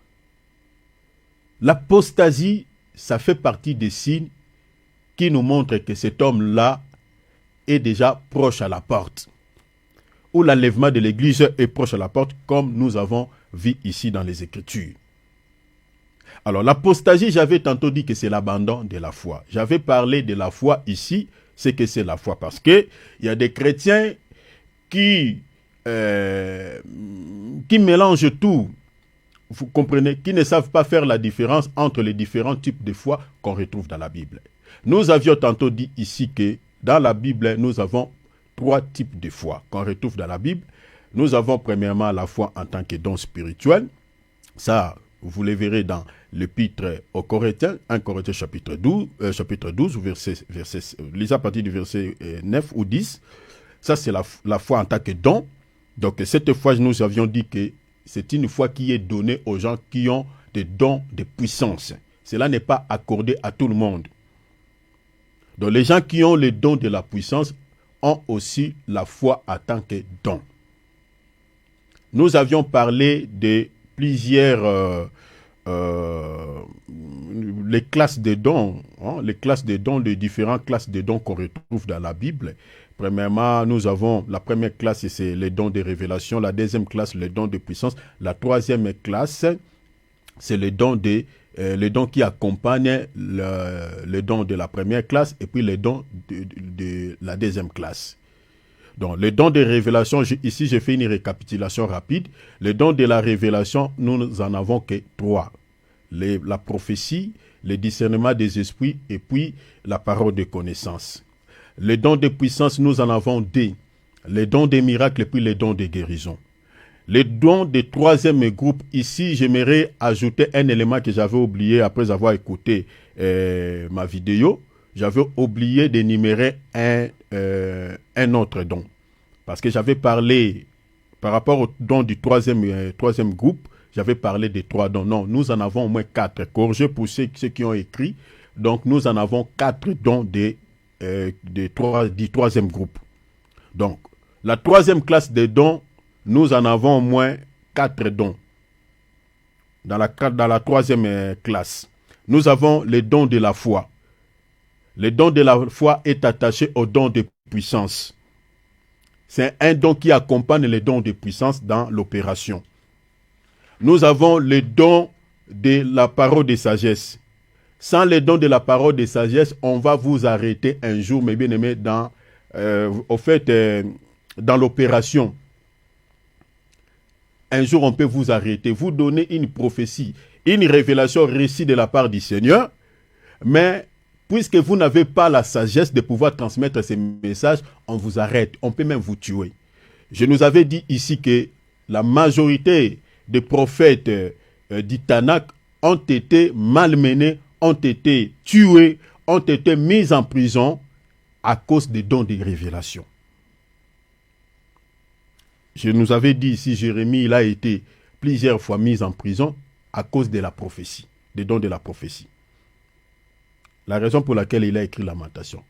l'apostasie, ça fait partie des signes qui nous montrent que cet homme-là est déjà proche à la porte. Ou l'enlèvement de l'Église est proche à la porte, comme nous avons vu ici dans les Écritures. Alors, l'apostasie, j'avais tantôt dit que c'est l'abandon de la foi. J'avais parlé de la foi ici, c'est que c'est la foi. Parce qu'il y a des chrétiens qui mélangent tout. Vous comprenez, qui ne savent pas faire la différence entre les différents types de foi qu'on retrouve dans la Bible. Nous avions tantôt dit ici que dans la Bible, nous avons 3 types de foi qu'on retrouve dans la Bible. Nous avons premièrement la foi en tant que don spirituel. Ça, vous le verrez dans l'épître aux Corinthiens, 1 Corinthiens chapitre 12 lisez à partir du verset 9 ou 10. Ça, c'est la foi en tant que don. Donc, cette foi, nous avions dit que c'est une foi qui est donnée aux gens qui ont des dons de puissance. Cela n'est pas accordé à tout le monde. Donc les gens qui ont les dons de la puissance ont aussi la foi en tant que don. Nous avions parlé de plusieurs les classes de dons, les différentes classes de dons qu'on retrouve dans la Bible. Premièrement, nous avons la première classe, c'est les dons de révélation. La deuxième classe, les dons de puissance. La troisième classe, c'est les dons qui accompagnent les dons de la première classe et puis les dons de la deuxième classe. Donc, les dons de révélation, ici, j'ai fait une récapitulation rapide. Les dons de la révélation, nous en avons que 3. La prophétie, le discernement des esprits et puis la parole de connaissance. Les dons de puissance, nous en avons 2. Les dons des miracles et puis les dons de guérison. Les dons du troisième groupe, ici, j'aimerais ajouter un élément que j'avais oublié après avoir écouté ma vidéo. J'avais oublié d'énumérer un autre don. Parce que j'avais parlé, par rapport au don du troisième groupe, j'avais parlé des 3 dons. Non, nous en avons au moins 4. Corrigez pour ceux qui ont écrit. Donc, nous en avons 4 dons du troisième groupe. Donc, la troisième classe des dons, nous en avons au moins 4 dons. Dans la troisième classe, nous avons les dons de la foi. Le don de la foi est attaché au don de puissance. C'est un don qui accompagne les dons de puissance dans l'opération. Nous avons le don de la parole de sagesse. Sans le don de la parole de sagesse, on va vous arrêter un jour, mes bien-aimés, dans l'opération. Un jour, on peut vous arrêter, vous donner une prophétie, une révélation récite de la part du Seigneur, mais puisque vous n'avez pas la sagesse de pouvoir transmettre ces messages, on vous arrête, on peut même vous tuer. Je nous avais dit ici que la majorité des prophètes du Tanakh ont été malmenés, ont été tués, ont été mis en prison à cause des dons de révélation. Je nous avais dit ici, Jérémie, il a été plusieurs fois mis en prison à cause de la prophétie, des dons de la prophétie. La raison pour laquelle il a écrit Lamentation.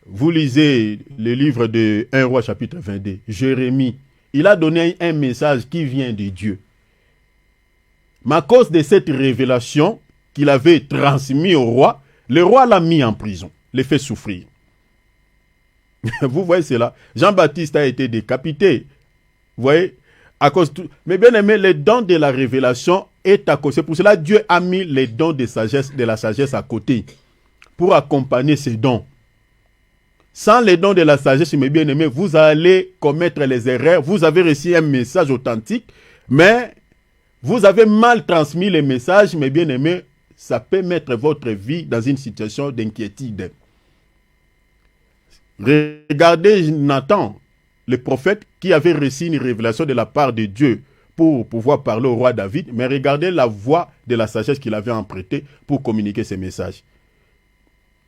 Vous lisez le livre de 1 Roi chapitre 22, Jérémie, il a donné un message qui vient de Dieu. Mais à cause de cette révélation qu'il avait transmise au roi, le roi l'a mis en prison, l'a fait souffrir. Vous voyez cela. Jean-Baptiste a été décapité. Vous voyez, à cause de tout. Mais bien aimé, les dons de la révélation est à cause. C'est pour cela que Dieu a mis les dons de la sagesse à côté pour accompagner ces dons. Sans les dons de la sagesse, mes bien-aimés, vous allez commettre les erreurs. Vous avez reçu un message authentique, mais vous avez mal transmis les messages, mes bien-aimés. Ça peut mettre votre vie dans une situation d'inquiétude. Regardez Nathan, le prophète qui avait reçu une révélation de la part de Dieu pour pouvoir parler au roi David, mais regardez la voix de la sagesse qu'il avait emprunté pour communiquer ses messages.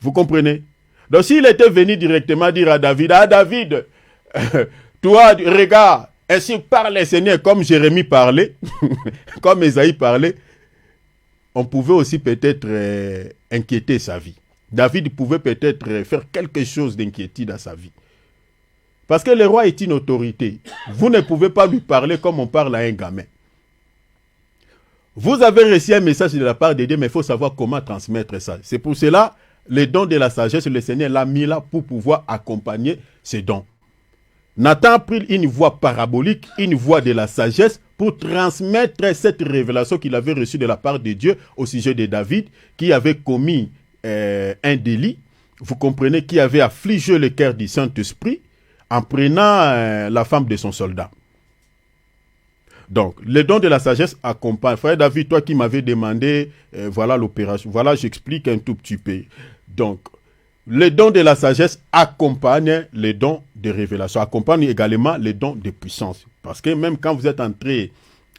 Vous comprenez? Donc s'il était venu directement dire à David, toi, regarde, ainsi parle le Seigneur comme Jérémie parlait, comme Esaïe parlait, on pouvait aussi peut-être inquiéter sa vie. David pouvait peut-être faire quelque chose d'inquiétude dans sa vie. Parce que le roi est une autorité. Vous ne pouvez pas lui parler comme on parle à un gamin. Vous avez reçu un message de la part de Dieu, mais il faut savoir comment transmettre ça. C'est pour cela, les dons de la sagesse, le Seigneur l'a mis là pour pouvoir accompagner ces dons. Nathan a pris une voix parabolique, une voix de la sagesse, pour transmettre cette révélation qu'il avait reçue de la part de Dieu au sujet de David, qui avait commis un délit, vous comprenez, qui avait affligé le cœur du Saint-Esprit en prenant la femme de son soldat. Donc, le don de la sagesse accompagne. Frère David, toi qui m'avais demandé, voilà l'opération, voilà, j'explique un tout petit peu. Donc, le don de la sagesse accompagne les dons de révélation, accompagne également les dons de puissance. Parce que même quand vous êtes entré,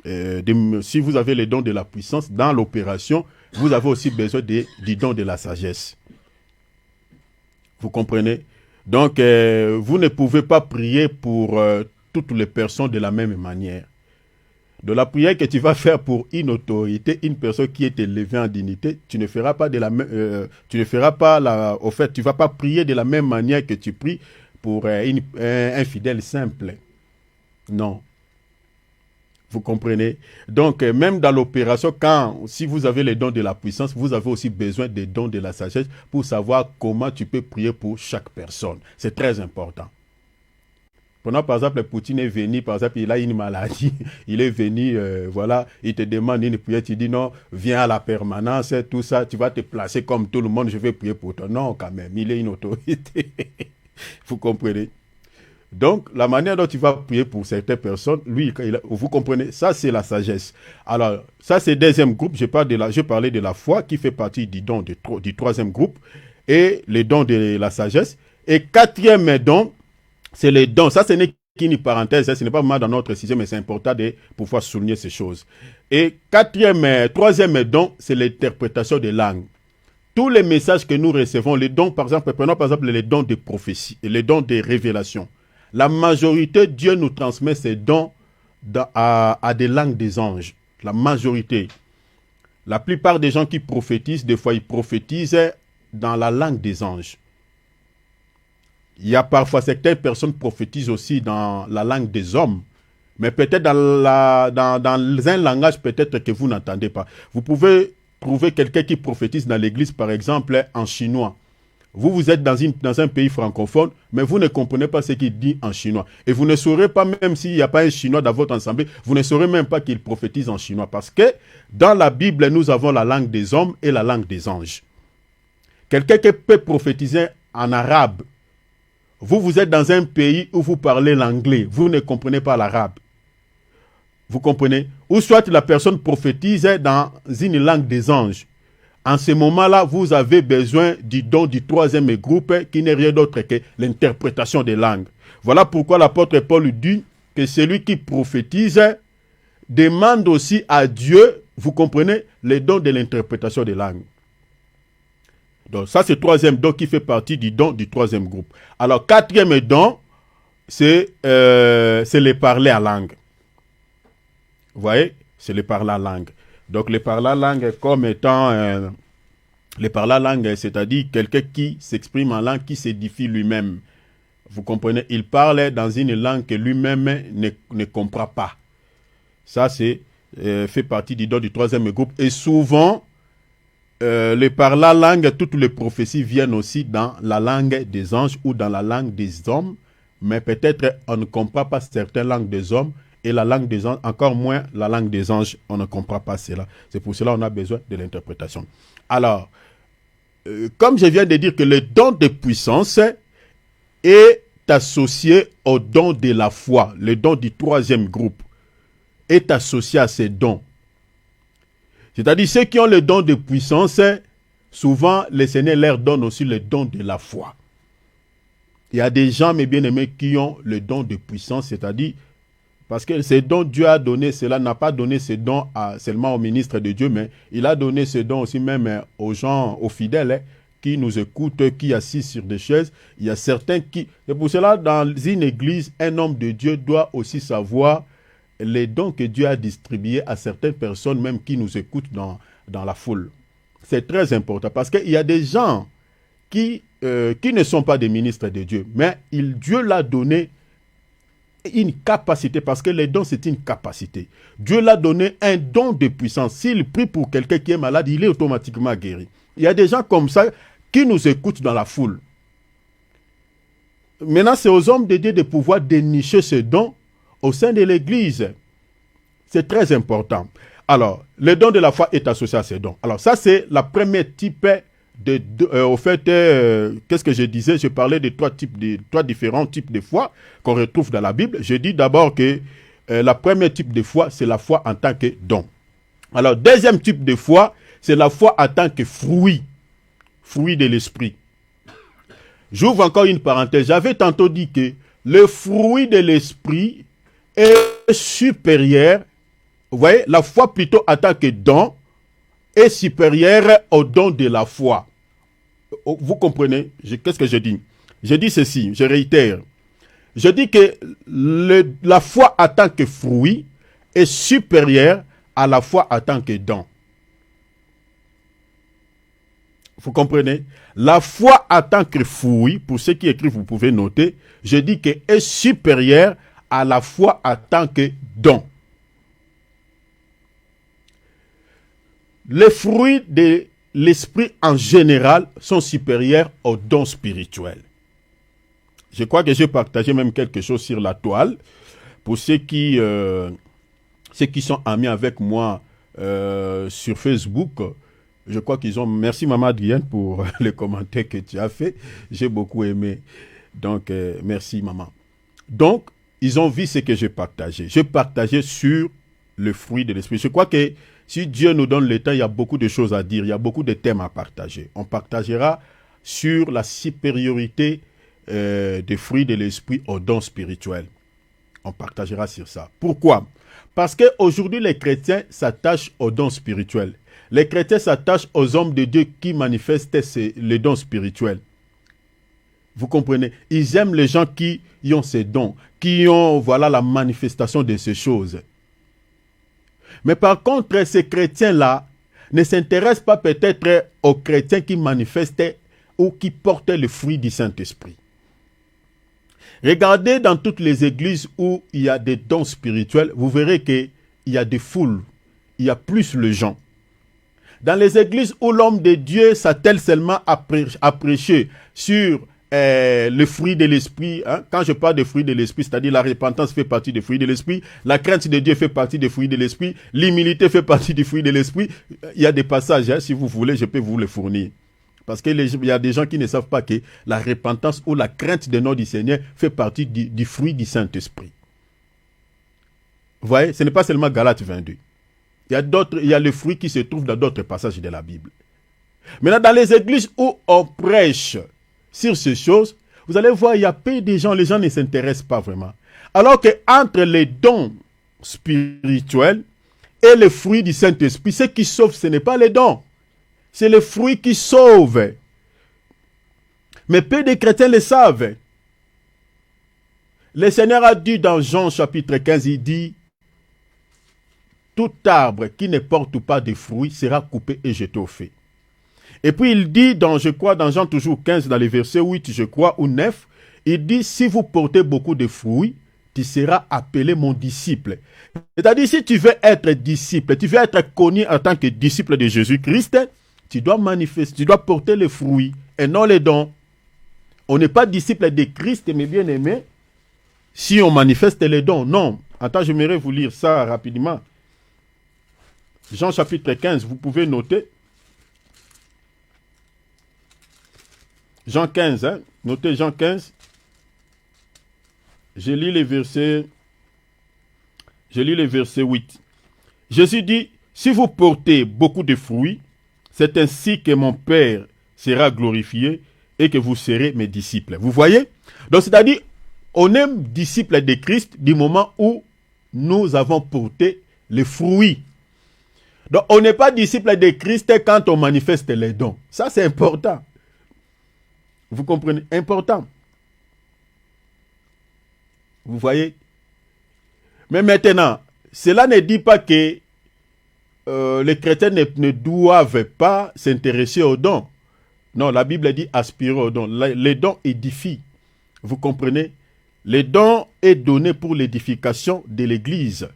si vous avez les dons de la puissance dans l'opération, vous avez aussi besoin du don de la sagesse. Vous comprenez? Donc, vous ne pouvez pas prier pour toutes les personnes de la même manière. De la prière que tu vas faire pour une autorité, une personne qui est élevée en dignité, tu ne feras pas tu ne feras pas au fait, tu vas pas prier de la même manière que tu pries pour un fidèle simple. Non. Vous comprenez? Donc, même dans l'opération, si vous avez les dons de la puissance, vous avez aussi besoin des dons de la sagesse pour savoir comment tu peux prier pour chaque personne. C'est très important. Pendant, par exemple, Poutine est venu, par exemple, il a une maladie, il est venu, voilà, il te demande une prière, tu dis non, viens à la permanence, tout ça, tu vas te placer comme tout le monde, je vais prier pour toi. Non, quand même, il est une autorité. Vous comprenez? Donc, la manière dont tu vas prier pour certaines personnes, lui, vous comprenez, ça c'est la sagesse. Alors, ça c'est le deuxième groupe, je parlais de la foi qui fait partie du don du troisième groupe, et les dons de la sagesse. Et quatrième don, c'est les dons. Ça, ce n'est qu'une parenthèse, ce n'est pas vraiment dans notre sujet, mais c'est important de pouvoir souligner ces choses. Et troisième don, c'est l'interprétation des langues. Tous les messages que nous recevons, les dons, prenons par exemple les dons de prophétie et les dons de révélation. La majorité, Dieu nous transmet ces dons à des langues des anges. La majorité. La plupart des gens qui prophétisent, des fois, ils prophétisent dans la langue des anges. Il y a parfois certaines personnes prophétisent aussi dans la langue des hommes, mais peut-être dans un langage peut-être que vous n'entendez pas. Vous pouvez trouver quelqu'un qui prophétise dans l'église, par exemple, en chinois. Vous êtes dans un pays francophone, mais vous ne comprenez pas ce qu'il dit en chinois. Et vous ne saurez pas, même s'il n'y a pas un chinois dans votre assemblée, vous ne saurez même pas qu'il prophétise en chinois. Parce que dans la Bible, nous avons la langue des hommes et la langue des anges. Quelqu'un qui peut prophétiser en arabe, vous êtes dans un pays où vous parlez l'anglais, vous ne comprenez pas l'arabe. Vous comprenez? Ou soit la personne prophétise dans une langue des anges. En ce moment-là, vous avez besoin du don du troisième groupe qui n'est rien d'autre que l'interprétation des langues. Voilà pourquoi l'apôtre Paul dit que celui qui prophétise demande aussi à Dieu, vous comprenez, les dons de l'interprétation des langues. Donc ça, c'est le troisième don qui fait partie du don du troisième groupe. Alors, quatrième don, c'est les parler en langue. Vous voyez? C'est les parler en langue. Donc, les parler en langue comme étant... les parler en langue, c'est-à-dire quelqu'un qui s'exprime en langue, qui s'édifie lui-même. Vous comprenez? Il parle dans une langue que lui-même ne comprend pas. Ça, c'est fait partie du don du troisième groupe. Et souvent... les par la langue, toutes les prophéties viennent aussi dans la langue des anges ou dans la langue des hommes, mais peut-être on ne comprend pas certaines langues des hommes et la langue des anges, encore moins la langue des anges, on ne comprend pas cela. C'est pour cela qu'on a besoin de l'interprétation. Alors, comme je viens de dire que le don de puissance est associé au don de la foi, le don du troisième groupe est associé à ces dons. C'est-à-dire ceux qui ont le don de puissance, souvent le Seigneur leur donne aussi le don de la foi. Il y a des gens, mes bien-aimés, qui ont le don de puissance, c'est-à-dire, parce que ces dons Dieu a donné, cela n'a pas donné ces dons seulement aux ministres de Dieu, mais il a donné ces dons aussi même aux gens, aux fidèles, qui nous écoutent, qui assistent sur des chaises. Il y a certains qui... C'est pour cela, dans une église, un homme de Dieu doit aussi savoir les dons que Dieu a distribués à certaines personnes, même qui nous écoutent dans la foule. C'est très important parce qu'il y a des gens qui ne sont pas des ministres de Dieu, mais Dieu l'a donné une capacité, parce que les dons, c'est une capacité. Dieu l'a donné un don de puissance. S'il prie pour quelqu'un qui est malade, il est automatiquement guéri. Il y a des gens comme ça qui nous écoutent dans la foule. Maintenant, c'est aux hommes de Dieu de pouvoir dénicher ce don au sein de l'Église. C'est très important. Alors, le don de la foi est associé à ces dons. Alors, ça, c'est la première type au fait, qu'est-ce que je disais? Je parlais de trois différents types de foi qu'on retrouve dans la Bible. Je dis d'abord que la première type de foi, c'est la foi en tant que don. Alors, deuxième type de foi, c'est la foi en tant que fruit de l'esprit. J'ouvre encore une parenthèse. J'avais tantôt dit que le fruit de l'esprit est supérieur, vous voyez, la foi plutôt en tant que don est supérieure au don de la foi. Vous comprenez? Qu'est-ce que je dis? Je dis ceci, je réitère. Je dis que la foi en tant que fruit est supérieure à la foi en tant que don. Vous comprenez? La foi en tant que fruit, pour ceux qui écrivent, vous pouvez noter, je dis qu'elle est supérieure à la foi en tant que don. Les fruits de l'esprit en général sont supérieurs aux dons spirituels. Je crois que j'ai partagé même quelque chose sur la toile. Pour ceux qui sont amis avec moi sur Facebook, je crois qu'ils ont... Merci Maman Adrienne pour les commentaires que tu as fait. J'ai beaucoup aimé. Donc, merci Maman. Donc, ils ont vu ce que j'ai partagé. J'ai partagé sur le fruit de l'esprit. Je crois que si Dieu nous donne le temps, il y a beaucoup de choses à dire. Il y a beaucoup de thèmes à partager. On partagera sur la supériorité des fruits de l'esprit aux dons spirituels. On partagera sur ça. Pourquoi? Parce qu'aujourd'hui, les chrétiens s'attachent aux dons spirituels. Les chrétiens s'attachent aux hommes de Dieu qui manifestent les dons spirituels. Vous comprenez? Ils aiment les gens qui ont ces dons, qui ont, voilà, la manifestation de ces choses. Mais par contre, ces chrétiens-là ne s'intéressent pas peut-être aux chrétiens qui manifestent ou qui portent le fruit du Saint-Esprit. Regardez dans toutes les églises où il y a des dons spirituels, vous verrez qu'il y a des foules, il y a plus de gens. Dans les églises où l'homme de Dieu s'attelle seulement à prêcher sur le fruit de l'esprit, hein, quand je parle de fruit de l'esprit, c'est-à-dire la repentance fait partie des fruits de l'esprit, la crainte de Dieu fait partie des fruits de l'esprit, l'humilité fait partie des fruits de l'esprit. Il y a des passages, hein, si vous voulez, je peux vous les fournir. Parce qu'il y a des gens qui ne savent pas que la repentance ou la crainte de nom du Seigneur fait partie du fruit du Saint-Esprit. Vous voyez, ce n'est pas seulement Galates 22. Il y a le fruit qui se trouve dans d'autres passages de la Bible. Maintenant, dans les églises où on prêche sur ces choses, vous allez voir, il y a peu de gens, les gens ne s'intéressent pas vraiment. Alors qu'entre les dons spirituels et les fruits du Saint-Esprit, ce qui sauve, ce n'est pas les dons. C'est le fruit qui sauve. Mais peu de chrétiens le savent. Le Seigneur a dit dans Jean chapitre 15, il dit, tout arbre qui ne porte pas de fruits sera coupé et jeté au feu. Et puis il dit, dans Jean toujours 15, dans les versets 8, je crois, ou 9, il dit, si vous portez beaucoup de fruits, tu seras appelé mon disciple. C'est-à-dire, si tu veux être disciple, tu veux être connu en tant que disciple de Jésus-Christ, tu dois manifester, tu dois porter les fruits et non les dons. On n'est pas disciple de Christ, mes bien-aimés, si on manifeste les dons. Non. Attends, j'aimerais vous lire ça rapidement. Jean chapitre 15, vous pouvez noter. Jean 15, hein? Notez Jean 15. Je lis les versets 8. Jésus dit, si vous portez beaucoup de fruits, c'est ainsi que mon Père sera glorifié et que vous serez mes disciples. Vous voyez? Donc, c'est-à-dire, on est disciple de Christ du moment où nous avons porté les fruits. Donc, on n'est pas disciple de Christ quand on manifeste les dons. Ça, c'est important. Vous comprenez? Important. Vous voyez? Mais maintenant, cela ne dit pas que les chrétiens ne doivent pas s'intéresser aux dons. Non, la Bible dit aspirer aux dons. Les dons édifient. Vous comprenez? Les dons est donné pour l'édification de l'Église.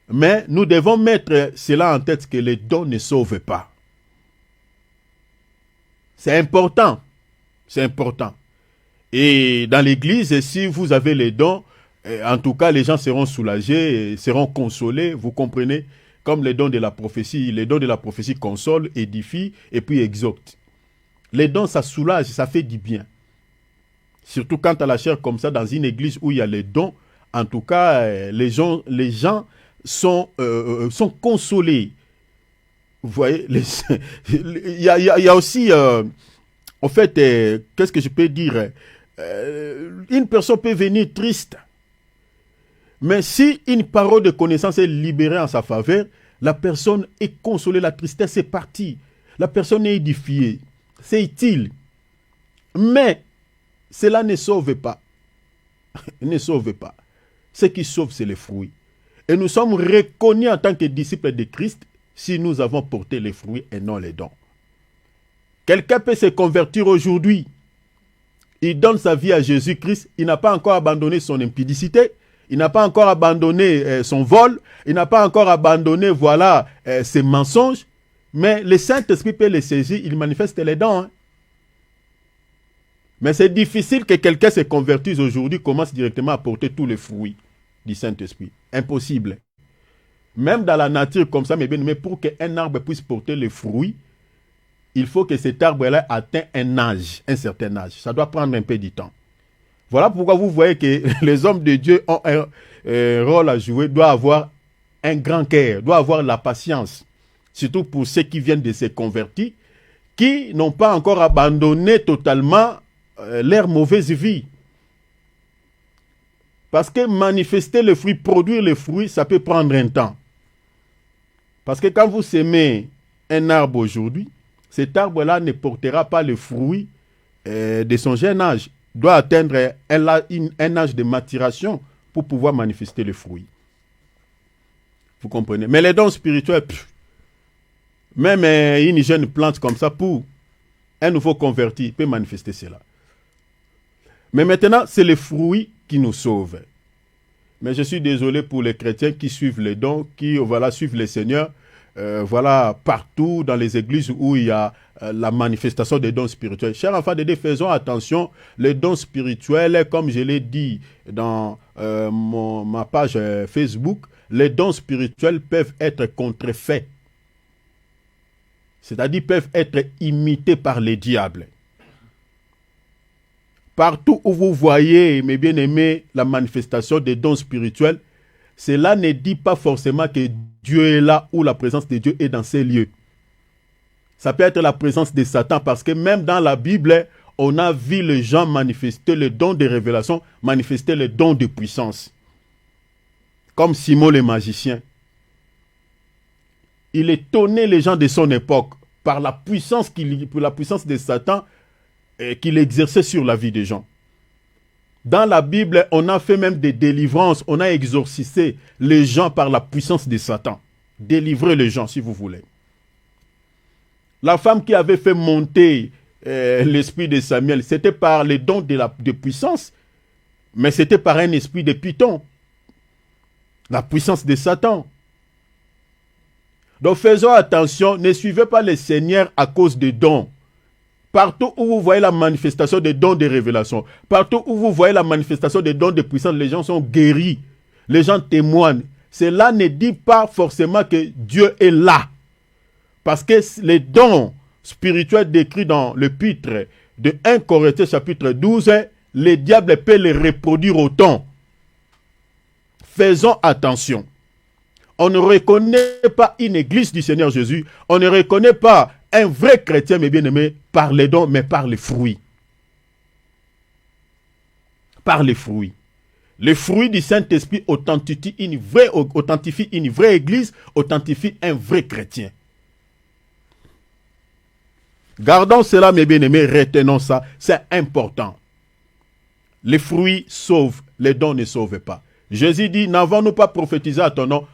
Mais nous devons mettre cela en tête que les dons ne sauvent pas. C'est important. C'est important. Et dans l'Église, si vous avez les dons, en tout cas, les gens seront soulagés, seront consolés. Vous comprenez? Comme les dons de la prophétie. Les dons de la prophétie consolent, édifient et puis exhortent. Les dons, ça soulage, ça fait du bien. Surtout quand à la chair comme ça, dans une église où il y a les dons, en tout cas, les gens sont consolés. Vous voyez, il y a aussi, en fait, qu'est-ce que je peux dire? Une personne peut venir triste. Mais si une parole de connaissance est libérée en sa faveur, la personne est consolée, la tristesse est partie. La personne est édifiée. C'est utile. Mais cela ne sauve pas. Ne sauve pas. Ce qui sauve, c'est les fruits. Et nous sommes reconnus en tant que disciples de Christ si nous avons porté les fruits et non les dons. Quelqu'un peut se convertir aujourd'hui. Il donne sa vie à Jésus-Christ. Il n'a pas encore abandonné son impudicité. Il n'a pas encore abandonné son vol. Il n'a pas encore abandonné, voilà, ses mensonges. Mais le Saint-Esprit peut les saisir. Il manifeste les dons. Hein. Mais c'est difficile que quelqu'un se convertisse aujourd'hui, commence directement à porter tous les fruits du Saint-Esprit. Impossible. Même dans la nature comme ça, mais pour qu'un arbre puisse porter les fruits, il faut que cet arbre-là atteigne un âge, un certain âge. Ça doit prendre un peu de temps. Voilà pourquoi vous voyez que les hommes de Dieu ont un rôle à jouer, doivent avoir un grand cœur, doivent avoir la patience. Surtout pour ceux qui viennent de se convertir, qui n'ont pas encore abandonné totalement leur mauvaise vie. Parce que manifester le fruit, produire le fruit, ça peut prendre un temps. Parce que quand vous semez un arbre aujourd'hui, cet arbre-là ne portera pas le fruit de son jeune âge. Il doit atteindre un âge de maturation pour pouvoir manifester le fruit. Vous comprenez? Mais les dons spirituels, même une jeune plante comme ça, pour un nouveau converti, peut manifester cela. Mais maintenant, c'est le fruit qui nous sauve. Mais je suis désolé pour les chrétiens qui suivent les dons, qui suivent le Seigneur, partout dans les églises où il y a la manifestation des dons spirituels. Chers enfants de Dieu, faisons attention, les dons spirituels, comme je l'ai dit dans ma page Facebook, les dons spirituels peuvent être contrefaits. C'est-à-dire peuvent être imités par les diables. Partout où vous voyez, mes bien-aimés, la manifestation des dons spirituels, cela ne dit pas forcément que Dieu est là ou la présence de Dieu est dans ces lieux. Ça peut être la présence de Satan parce que même dans la Bible, on a vu les gens manifester le don de révélation, manifester le don de puissance. Comme Simon le magicien. Il étonnait les gens de son époque par la puissance de Satan qu'il exerçait sur la vie des gens. Dans la Bible, on a fait même des délivrances, on a exorcisé les gens par la puissance de Satan. Délivrer les gens, si vous voulez. La femme qui avait fait monter l'esprit de Samuel, c'était par les dons de puissance, mais c'était par un esprit de Python. La puissance de Satan. Donc faisons attention, ne suivez pas le Seigneur à cause des dons. Partout où vous voyez la manifestation des dons de révélation, partout où vous voyez la manifestation des dons de puissance, les gens sont guéris, les gens témoignent. Cela ne dit pas forcément que Dieu est là. Parce que les dons spirituels décrits dans l'épître de 1 Corinthiens chapitre 12, les diables peuvent les reproduire autant. Faisons attention. On ne reconnaît pas une église du Seigneur Jésus, on ne reconnaît pas un vrai chrétien, mes bien-aimés, par les dons, mais par les fruits. Par les fruits. Les fruits du Saint-Esprit authentifient une vraie église, authentifient un vrai chrétien. Gardons cela, mes bien-aimés, retenons ça, c'est important. Les fruits sauvent, les dons ne sauvent pas. Jésus dit, n'avons-nous pas prophétisé à ton nom,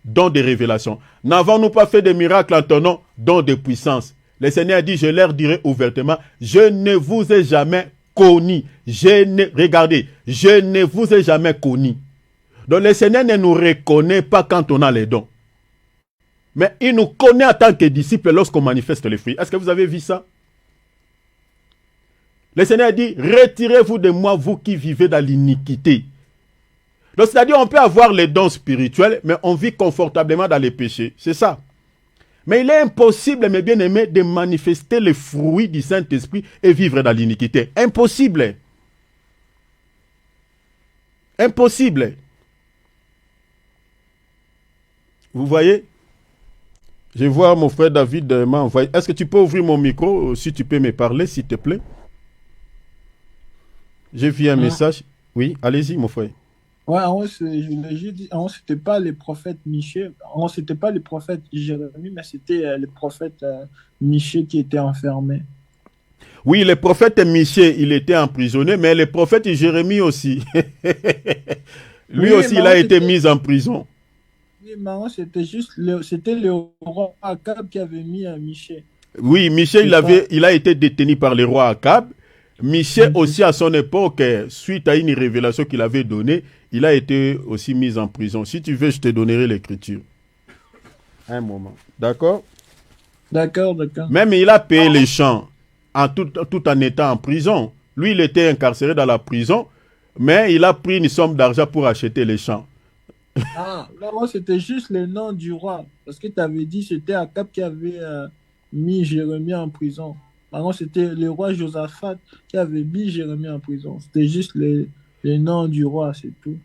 don de révélation? N'avons-nous pas fait des miracles à ton nom, don de puissance? Le Seigneur dit, je leur dirai ouvertement, je ne vous ai jamais connu. Regardez, je ne vous ai jamais connu. Donc le Seigneur ne nous reconnaît pas quand on a les dons. Mais il nous connaît en tant que disciples lorsqu'on manifeste les fruits. Est-ce que vous avez vu ça? Le Seigneur dit, retirez-vous de moi, vous qui vivez dans l'iniquité. Donc c'est-à-dire, on peut avoir les dons spirituels, mais on vit confortablement dans les péchés. C'est ça. Mais il est impossible, mes bien-aimés, de manifester les fruits du Saint-Esprit et vivre dans l'iniquité. Impossible. Impossible. Vous voyez? Je vois mon frère David m'a envoyé. Est-ce que tu peux ouvrir mon micro, si tu peux me parler, s'il te plaît? J'ai vu un message. Oui, allez-y, mon frère. Ouais, j'ai dit, c'était pas les prophètes Michée, c'était pas les prophètes Jérémie, mais c'était les prophètes Michée qui étaient enfermés. Oui, le prophète Michée, il était emprisonné, mais le prophète Jérémie aussi. Lui aussi, il a été mis en prison. Marron, c'était le roi Akab qui avait mis Michée. Oui, Michée, C'est pas. il a été détenu par le roi Akab. Michée Mhm. aussi, à son époque, suite à une révélation qu'il avait donnée, il a été aussi mis en prison. Si tu veux, je te donnerai l'écriture. Un moment. D'accord? D'accord, d'accord. Même il a payé les champs tout en étant en prison. Lui, il était incarcéré dans la prison, mais il a pris une somme d'argent pour acheter les champs. Ah, là, moi, c'était juste le nom du roi. Parce que tu avais dit que c'était Akab qui avait mis Jérémie en prison. Par contre, c'était le roi Josaphat qui avait mis Jérémie en prison. C'était juste le nom du roi, c'est tout.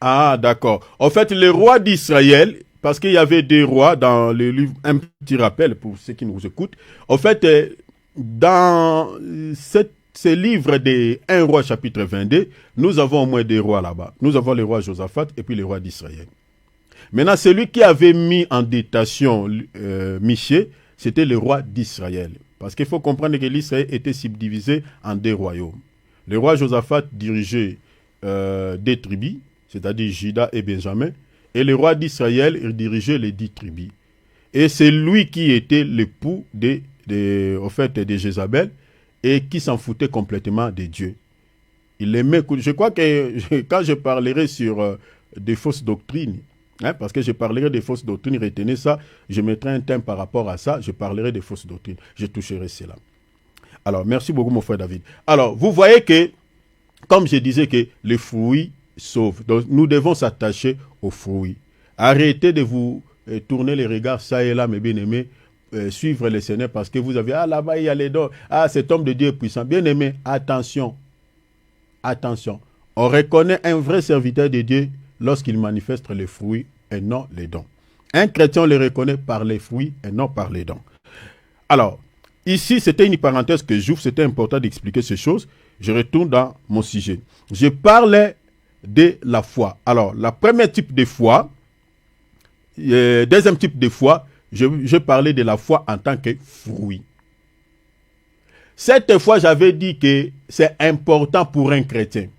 Ah, d'accord. En fait, le roi d'Israël, parce qu'il y avait des rois dans le livre, un petit rappel pour ceux qui nous écoutent. En fait, dans ce livre de 1 roi chapitre 22, nous avons au moins des rois là-bas. Nous avons le roi Josaphat et puis le roi d'Israël. Maintenant, celui qui avait mis en détention Michée, c'était le roi d'Israël. Parce qu'il faut comprendre que l'Israël était subdivisé en deux royaumes. Le roi Josaphat dirigeait des tribus, c'est-à-dire Juda et Benjamin, et le roi d'Israël dirigeait les 10 tribus. Et c'est lui qui était l'époux au fait, de Jézabel et qui s'en foutait complètement de Dieu. Il aimait. Je crois que quand je parlerai sur des fausses doctrines, hein, parce que je parlerai des fausses doctrines, retenez ça, je mettrai un thème par rapport à ça, je parlerai des fausses doctrines, je toucherai cela. Alors, merci beaucoup mon frère David. Alors, vous voyez que, comme je disais que les fruits sauvent, donc nous devons s'attacher aux fruits. Arrêtez de vous tourner les regards ça et là, mes bien-aimés, suivre le Seigneur parce que vous avez, ah là-bas il y a les dons, ah cet homme de Dieu est puissant. Bien-aimés, attention. Attention, on reconnaît un vrai serviteur de Dieu lorsqu'il manifeste les fruits et non les dons. Un chrétien le reconnaît par les fruits et non par les dons. Alors, ici, c'était une parenthèse que j'ouvre, c'était important d'expliquer ces choses. Je retourne dans mon sujet. Je parlais de la foi. Alors, la première type de foi, deuxième type de foi, je parlais de la foi en tant que fruit. Cette fois, j'avais dit que c'est important pour un chrétien.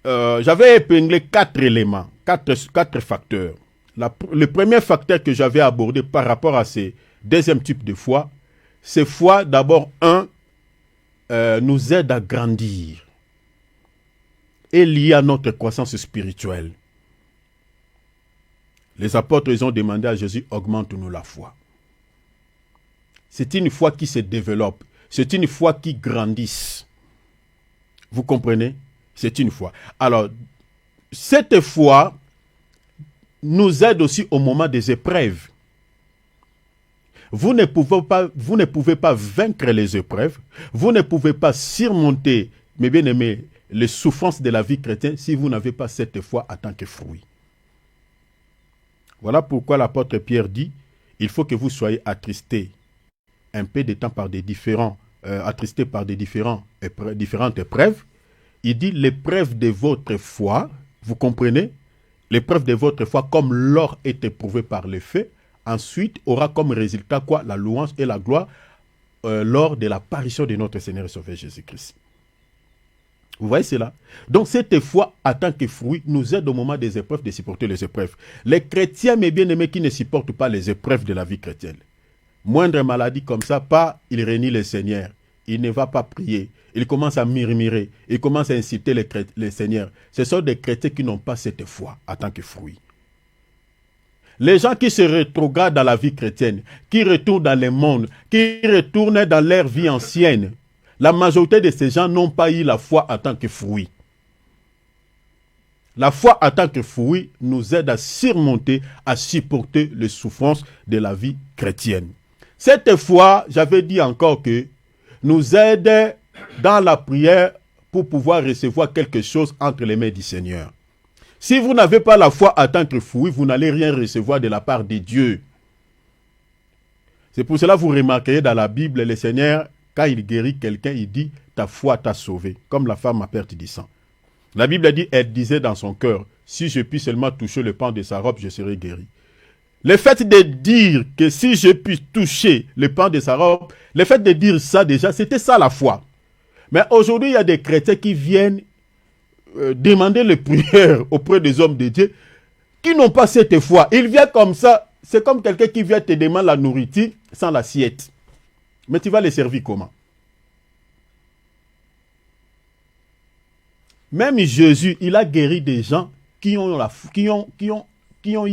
J'avais épinglé 4 éléments, 4 facteurs. Le premier facteur que j'avais abordé par rapport à ces deuxième type de foi, c'est foi d'abord, nous aide à grandir et lié à notre croissance spirituelle. Les apôtres, ils ont demandé à Jésus, augmente-nous la foi. C'est une foi qui se développe. C'est une foi qui grandit. Vous comprenez? C'est une foi. Alors, cette foi nous aide aussi au moment des épreuves. Vous ne pouvez pas vaincre les épreuves. Vous ne pouvez pas surmonter, mes bien-aimés, les souffrances de la vie chrétienne si vous n'avez pas cette foi en tant que fruit. Voilà pourquoi l'apôtre Pierre dit, il faut que vous soyez attristés un peu de temps par des attristés par des différentes épreuves. Il dit l'épreuve de votre foi, vous comprenez? L'épreuve de votre foi, comme l'or est éprouvé par les faits, ensuite aura comme résultat quoi? La louange et la gloire lors de l'apparition de notre Seigneur et Sauveur Jésus-Christ. Vous voyez cela? Donc cette foi, en tant que fruit, nous aide au moment des épreuves de supporter les épreuves. Les chrétiens, mes bien-aimés, qui ne supportent pas les épreuves de la vie chrétienne, moindre maladie comme ça, pas, il renie le Seigneur. Il ne va pas prier. Il commence à murmurer. Il commence à inciter les Seigneurs. Ce sont des chrétiens qui n'ont pas cette foi en tant que fruit. Les gens qui se rétrogradent dans la vie chrétienne, qui retournent dans le monde, qui retournent dans leur vie ancienne, la majorité de ces gens n'ont pas eu la foi en tant que fruit. La foi en tant que fruit nous aide à surmonter, à supporter les souffrances de la vie chrétienne. Cette foi, j'avais dit encore que nous aide dans la prière pour pouvoir recevoir quelque chose entre les mains du Seigneur. Si vous n'avez pas la foi en tant que fruit, vous n'allez rien recevoir de la part de Dieu. C'est pour cela que vous remarquez dans la Bible, le Seigneur, quand il guérit quelqu'un, il dit « ta foi t'a sauvé », comme la femme à perte du sang. La Bible dit, elle disait dans son cœur « si je puis seulement toucher le pan de sa robe, je serai guéri ». Le fait de dire que si je puis toucher le pan de sa robe, le fait de dire ça déjà, c'était ça la foi. Mais aujourd'hui, il y a des chrétiens qui viennent demander les prières auprès des hommes de Dieu, qui n'ont pas cette foi, ils viennent comme ça. C'est comme quelqu'un qui vient te demander la nourriture sans l'assiette. Mais tu vas les servir comment? Même Jésus, il a guéri des gens qui ont eu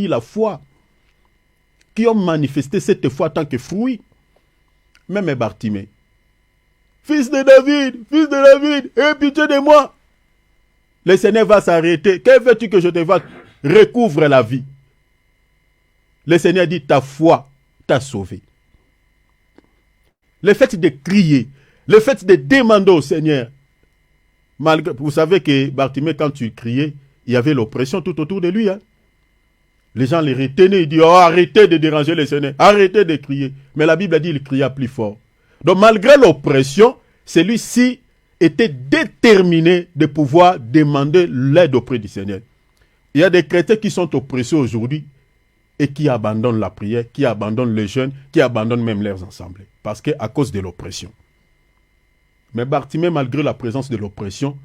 la foi, qui ont manifesté cette foi en tant que fruit. Même Bartimée. Fils de David, aie pitié de moi. Le Seigneur va s'arrêter. Que veux-tu que je te fasse? Recouvre la vie. Le Seigneur dit, ta foi t'a sauvé. Le fait de crier, le fait de demander au Seigneur, malgré, vous savez que Bartimée, quand tu criais, il y avait l'oppression tout autour de lui. Hein. Les gens les retenaient, ils disaient, oh, arrêtez de déranger le Seigneur, arrêtez de crier. Mais la Bible a dit, il cria plus fort. Donc malgré l'oppression, celui-ci était déterminé de pouvoir demander l'aide auprès du Seigneur. Il y a des chrétiens qui sont oppressés aujourd'hui et qui abandonnent la prière, qui abandonnent le jeûne, qui abandonnent même leurs assemblées. Parce qu'à cause de l'oppression. Mais Bartimée, malgré la présence de l'oppression,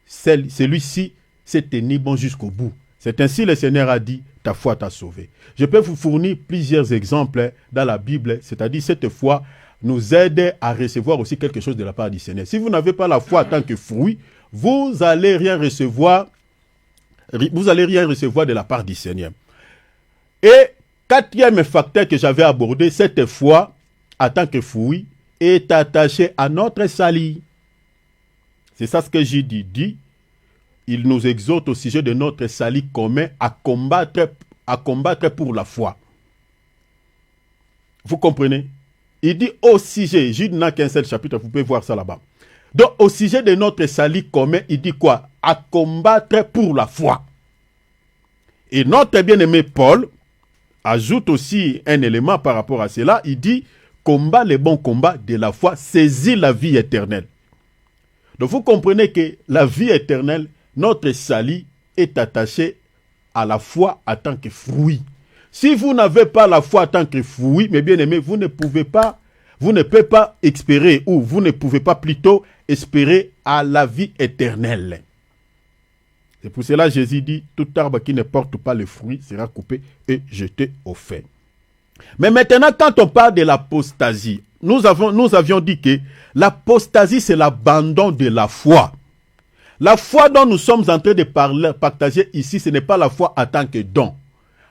celui-ci s'est tenu bon jusqu'au bout. C'est ainsi le Seigneur a dit, ta foi t'a sauvé. Je peux vous fournir plusieurs exemples dans la Bible, c'est-à-dire cette foi nous aide à recevoir aussi quelque chose de la part du Seigneur. Si vous n'avez pas la foi en tant que fruit, vous allez rien recevoir de la part du Seigneur. Et quatrième facteur que j'avais abordé, cette foi en tant que fruit est attachée à notre salut. C'est ça ce que j'ai dit. Il nous exhorte au sujet de notre salut commun à combattre pour la foi. Vous comprenez? Il dit au sujet, Jude n'a qu'un seul chapitre, vous pouvez voir ça là-bas. Donc au sujet de notre salut commun, il dit quoi? À combattre pour la foi. Et notre bien-aimé Paul ajoute aussi un élément par rapport à cela. Il dit, combat les bons combats de la foi, saisis la vie éternelle. Donc vous comprenez que la vie éternelle, notre salut est attaché à la foi en tant que fruit. Si vous n'avez pas la foi en tant que fruit, mes bien-aimés, vous ne pouvez pas espérer, ou vous ne pouvez pas plutôt espérer à la vie éternelle. C'est pour cela que Jésus dit, tout arbre qui ne porte pas le fruit sera coupé et jeté au feu. Mais maintenant, quand on parle de l'apostasie, nous avions dit que l'apostasie, c'est l'abandon de la foi. La foi dont nous sommes en train de partager ici, ce n'est pas la foi en tant que don,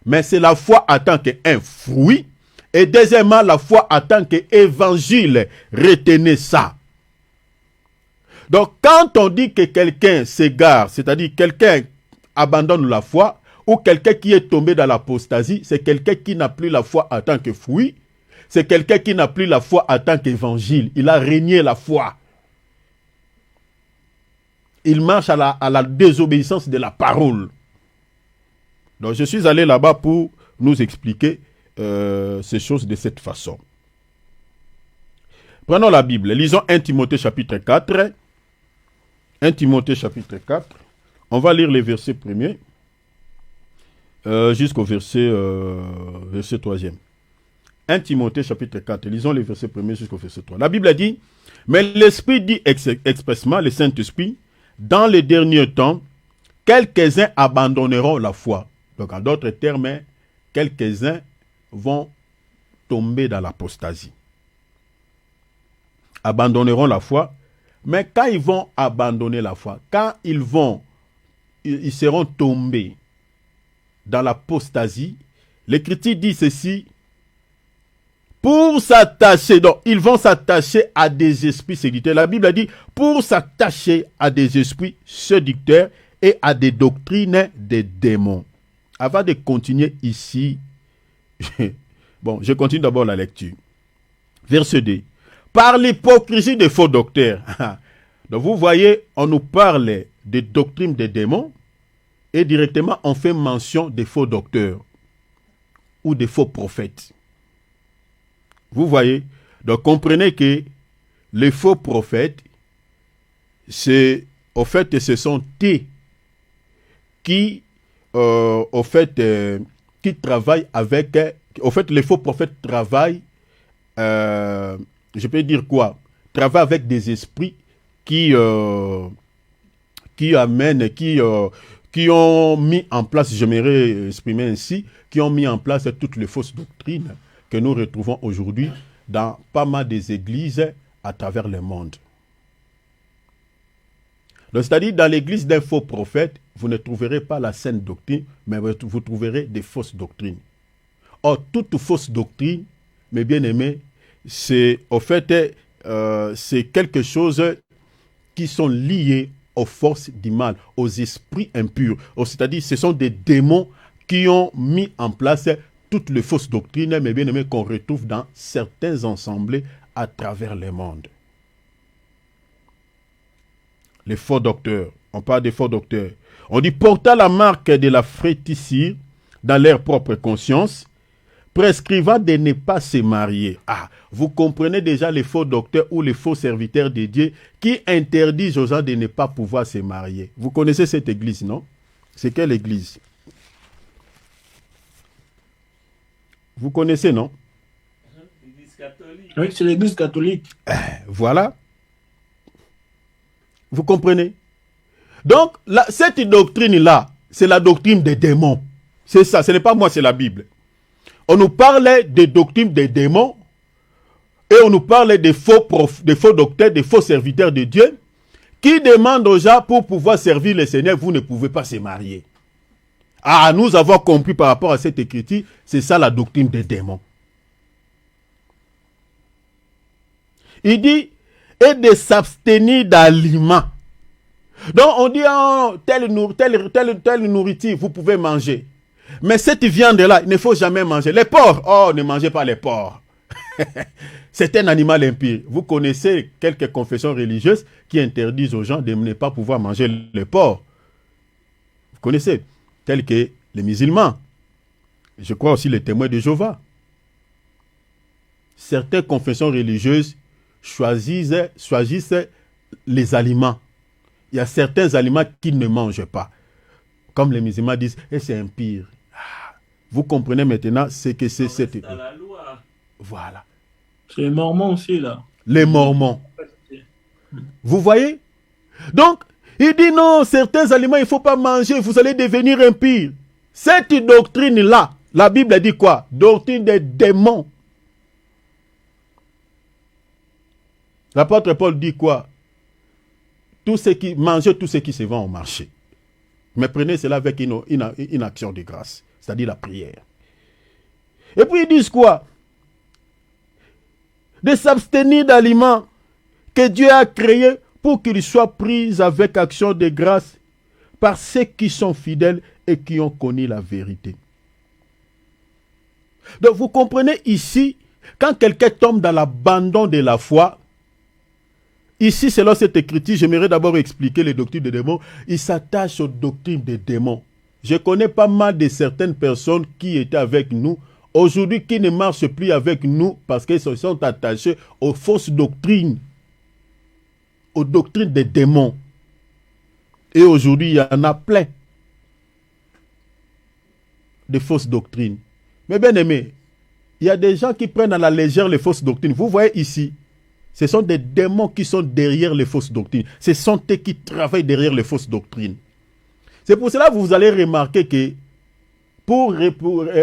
mais c'est la foi en tant qu'un fruit. Et deuxièmement, la foi en tant qu'évangile. Retenez ça. Donc, quand on dit que quelqu'un s'égare, c'est-à-dire quelqu'un abandonne la foi, ou quelqu'un qui est tombé dans l'apostasie, c'est quelqu'un qui n'a plus la foi en tant que fruit, c'est quelqu'un qui n'a plus la foi en tant qu'évangile. Il a régné la foi. Il marche à la désobéissance de la parole. Donc, je suis allé là-bas pour nous expliquer ces choses de cette façon. Prenons la Bible. Lisons 1 Timothée chapitre 4. 1 Timothée chapitre 4. On va lire les versets premiers jusqu'au verset 3e. 1 Timothée chapitre 4. Lisons les versets premiers jusqu'au verset 3. La Bible a dit, mais l'Esprit dit expressement, le Saint-Esprit, dans les derniers temps, quelques-uns abandonneront la foi. Donc, en d'autres termes, quelques-uns vont tomber dans l'apostasie. Abandonneront la foi. Mais quand ils vont abandonner la foi, quand ils seront tombés dans l'apostasie, l'Écriture dit ceci, pour s'attacher, donc ils vont s'attacher à des esprits séducteurs. La Bible a dit, pour s'attacher à des esprits séducteurs et à des doctrines des démons. Avant de continuer ici, je continue d'abord la lecture. Verset 2. Par l'hypocrisie des faux docteurs. Donc vous voyez, on nous parle des doctrines des démons et directement on fait mention des faux docteurs ou des faux prophètes. Vous voyez, donc comprenez que les faux prophètes, ce sont eux qui, qui travaillent avec, les faux prophètes travaillent, je peux dire quoi, travaillent avec des esprits qui qui ont mis en place, j'aimerais exprimer ainsi, qui ont mis en place toutes les fausses doctrines que nous retrouvons aujourd'hui dans pas mal des églises à travers le monde. Donc, c'est-à-dire, dans l'église d'un faux prophète, vous ne trouverez pas la saine doctrine, mais vous trouverez des fausses doctrines. Or, toute fausse doctrine, mes bien-aimés, c'est au fait, c'est quelque chose qui sont liés aux forces du mal, aux esprits impurs. C'est-à-dire, ce sont des démons qui ont mis en place toutes les fausses doctrines, mes bien-aimés, qu'on retrouve dans certains assemblées à travers le monde. Les faux docteurs, on parle des faux docteurs. On dit portant la marque de la fraîtissure dans leur propre conscience, prescrivant de ne pas se marier. Ah, vous comprenez déjà les faux docteurs ou les faux serviteurs de Dieu qui interdisent aux gens de ne pas pouvoir se marier. Vous connaissez cette église, non? C'est quelle église? Vous connaissez, non? L'église catholique. Oui, c'est l'église catholique. Voilà. Vous comprenez? Donc, cette doctrine-là, c'est la doctrine des démons. C'est ça, ce n'est pas moi, c'est la Bible. On nous parlait des doctrines des démons et on nous parlait des faux docteurs, des faux serviteurs de Dieu qui demandent aux gens pour pouvoir servir le Seigneur, vous ne pouvez pas se marier. Ah, nous avons compris par rapport à cette écriture, c'est ça la doctrine des démons. Il dit, et de s'abstenir d'aliments. Donc on dit, oh, telle nourriture, vous pouvez manger. Mais cette viande-là, il ne faut jamais manger. Les porcs, oh, ne mangez pas les porcs. C'est un animal impur. Vous connaissez quelques confessions religieuses qui interdisent aux gens de ne pas pouvoir manger les porcs. Vous connaissez, tels que les musulmans. Je crois aussi les témoins de Jéhovah. Certaines confessions religieuses choisissent les aliments. Il y a certains aliments qu'ils ne mangent pas. Comme les musulmans disent, et c'est impur. Vous comprenez maintenant ce que c'est cette... Dans la loi. Voilà. C'est les Mormons aussi, là. Les Mormons. Vous voyez? Donc, il dit non, certains aliments, il ne faut pas manger, vous allez devenir impur. Cette doctrine-là, la Bible dit quoi? Doctrine des démons. L'apôtre Paul dit quoi? Mangez tout ce qui se vend au marché. Mais prenez cela avec une action de grâce, c'est-à-dire la prière. Et puis ils disent quoi? De s'abstenir d'aliments que Dieu a créés pour qu'ils soient pris avec action de grâce par ceux qui sont fidèles et qui ont connu la vérité. Donc vous comprenez ici, quand quelqu'un tombe dans l'abandon de la foi, ici, selon cette écriture, j'aimerais d'abord expliquer les doctrines des démons. Il s'attache aux doctrines des démons. Je connais pas mal de certaines personnes qui étaient avec nous, aujourd'hui qui ne marchent plus avec nous parce qu'ils se sont attachés aux fausses doctrines, aux doctrines des démons. Et aujourd'hui, il y en a plein de fausses doctrines. Mais bien aimé, il y a des gens qui prennent à la légère les fausses doctrines. Vous voyez ici, ce sont des démons qui sont derrière les fausses doctrines. Ce sont eux qui travaillent derrière les fausses doctrines. C'est pour cela que vous allez remarquer que pour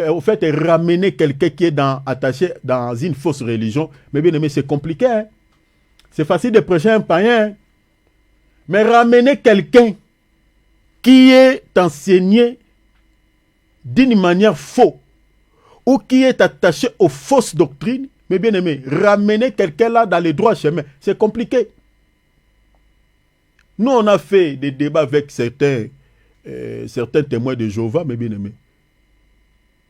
au fait, ramener quelqu'un qui est attaché dans une fausse religion, mais bien aimé, c'est compliqué. Hein? C'est facile de prêcher un païen. Hein? Mais ramener quelqu'un qui est enseigné d'une manière fausse ou qui est attaché aux fausses doctrines, mais bien aimé, ramener quelqu'un là dans les droits chemins, c'est compliqué. Nous, on a fait des débats avec certains témoins de Jéhovah, mais bien aimé.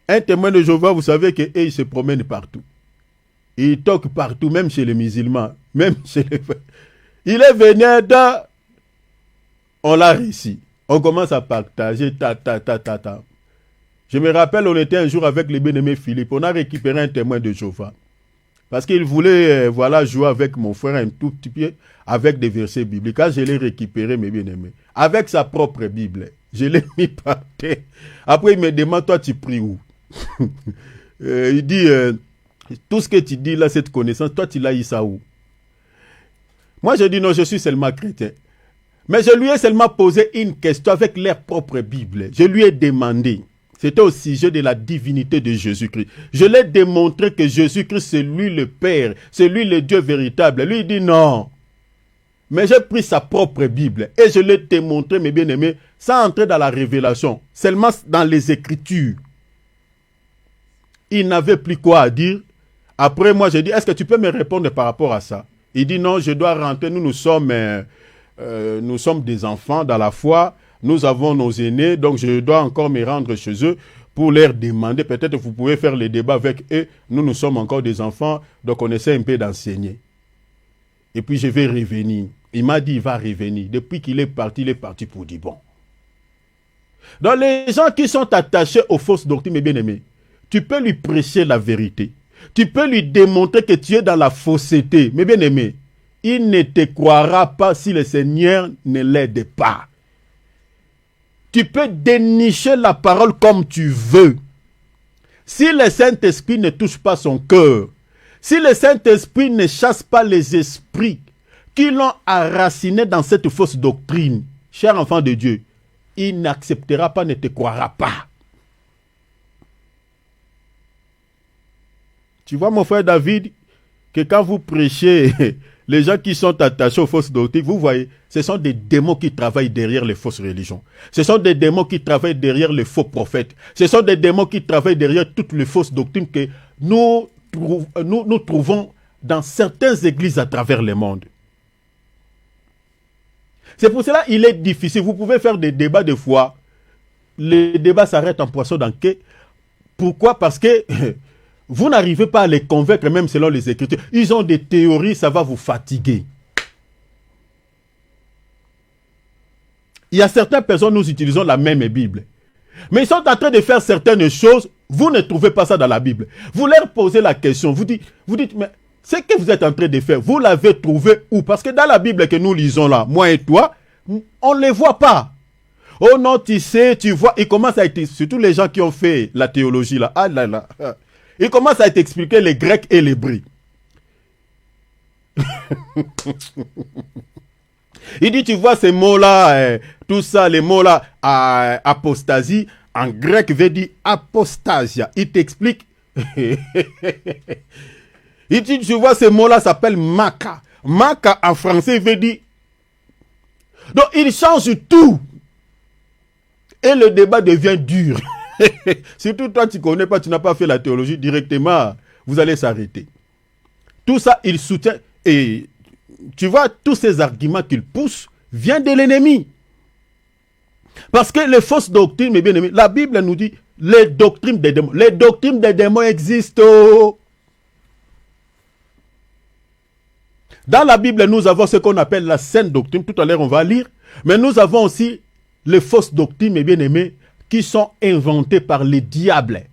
Un témoin de Jéhovah, vous savez qu'il se promène partout. Il toque partout, même chez les musulmans. Même chez les... Il est venu on l'a réussi. On commence à partager, Je me rappelle, on était un jour avec le bien-aimé Philippe. On a récupéré un témoin de Jéhovah. Parce qu'il voulait jouer avec mon frère un tout petit peu avec des versets bibliques. Quand je l'ai récupéré, mes bien-aimés, avec sa propre Bible, je l'ai mis par terre. Après, il me demande, toi, tu pries où? Il dit, tout ce que tu dis là, cette connaissance, toi, tu l'as eu ça où? Moi, je dis non, je suis seulement chrétien. Mais je lui ai seulement posé une question avec leur propre Bible. Je lui ai demandé, c'était au sujet de la divinité de Jésus-Christ. Je lui ai démontré que Jésus-Christ, c'est lui le Père, c'est lui le Dieu véritable. Lui, il dit non. Mais j'ai pris sa propre Bible et je l'ai démontré, mes bien-aimés, sans entrer dans la révélation, seulement dans les Écritures. Il n'avait plus quoi à dire. Après, moi, j'ai dit, est-ce que tu peux me répondre par rapport à ça? Il dit, non, je dois rentrer. Nous sommes des enfants dans la foi. Nous avons nos aînés, donc je dois encore me rendre chez eux pour leur demander. Peut-être que vous pouvez faire les débats avec eux. Nous sommes encore des enfants, donc on essaie un peu d'enseigner. Et puis je vais revenir. Il m'a dit, il va revenir. Depuis qu'il est parti pour dire bon. Donc les gens qui sont attachés aux fausses doctrines, mes bien-aimés, tu peux lui prêcher la vérité. Tu peux lui démontrer que tu es dans la fausseté. Mes bien-aimés, il ne te croira pas si le Seigneur ne l'aide pas. Tu peux dénicher la parole comme tu veux. Si le Saint-Esprit ne touche pas son cœur, si le Saint-Esprit ne chasse pas les esprits qui l'ont enraciné dans cette fausse doctrine, cher enfant de Dieu, il n'acceptera pas, ne te croira pas. Tu vois, mon frère David, que quand vous prêchez, les gens qui sont attachés aux fausses doctrines, vous voyez, ce sont des démons qui travaillent derrière les fausses religions. Ce sont des démons qui travaillent derrière les faux prophètes. Ce sont des démons qui travaillent derrière toutes les fausses doctrines que nous trouvons dans certaines églises à travers le monde. C'est pour cela qu'il est difficile. Vous pouvez faire des débats de foi. Les débats s'arrêtent en poisson d'enquête. Pourquoi? Parce que vous n'arrivez pas à les convaincre, même selon les Écritures. Ils ont des théories, ça va vous fatiguer. Il y a certaines personnes, nous utilisons la même Bible. Mais ils sont en train de faire certaines choses, vous ne trouvez pas ça dans la Bible. Vous leur posez la question, vous dites, mais ce que vous êtes en train de faire, vous l'avez trouvé où? Parce que dans la Bible que nous lisons là, moi et toi, on ne les voit pas. Oh non, tu sais, tu vois, ils commencent à être, surtout les gens qui ont fait la théologie là, ah là là, ils commencent à t'expliquer les Grecs et l'hébreu. Il dit, tu vois ces mots-là, tout ça, les mots-là, apostasie, en grec veut dire apostasia. Il t'explique. Il dit, tu vois ces mots-là s'appellent maka. Maka en français veut dire. Donc il change tout. Et le débat devient dur. Surtout toi, tu ne connais pas, tu n'as pas fait la théologie directement, vous allez s'arrêter. Tout ça, il soutient. Et tu vois, tous ces arguments qu'il pousse viennent de l'ennemi. Parce que les fausses doctrines, mes bien-aimés, la Bible nous dit les doctrines des démons. Les doctrines des démons existent. Dans la Bible, nous avons ce qu'on appelle la sainte doctrine. Tout à l'heure, on va lire. Mais nous avons aussi les fausses doctrines, mes bien-aimés, qui sont inventées par les diables,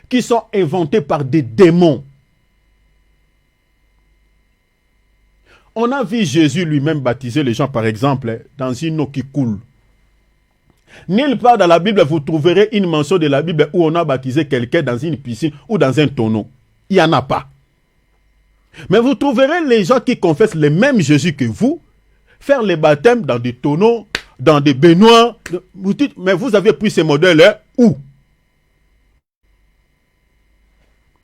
qui sont inventées par des démons. On a vu Jésus lui-même baptiser les gens, par exemple, dans une eau qui coule. Nulle part dans la Bible, vous trouverez une mention de la Bible où on a baptisé quelqu'un dans une piscine ou dans un tonneau. Il n'y en a pas. Mais vous trouverez les gens qui confessent le même Jésus que vous, faire les baptêmes dans des tonneaux, dans des baignoires. Vous dites, mais vous avez pris ces modèles où?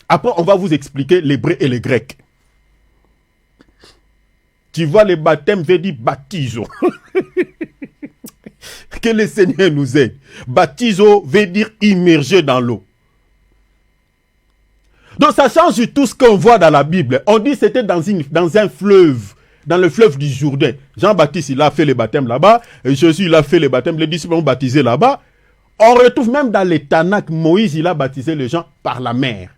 Après, on va vous expliquer l'hébreu et le grec. Tu vois, les baptêmes veut dire baptiso. Que le Seigneur nous aide. Baptiso veut dire immerger dans l'eau. Donc ça change tout ce qu'on voit dans la Bible. On dit que c'était dans un fleuve, dans le fleuve du Jourdain. Jean-Baptiste, il a fait le baptême là-bas. Jésus, il a fait le baptême. Les disciples ont baptisé là-bas. On retrouve même dans les Tanakh, Moïse, il a baptisé les gens par la mer.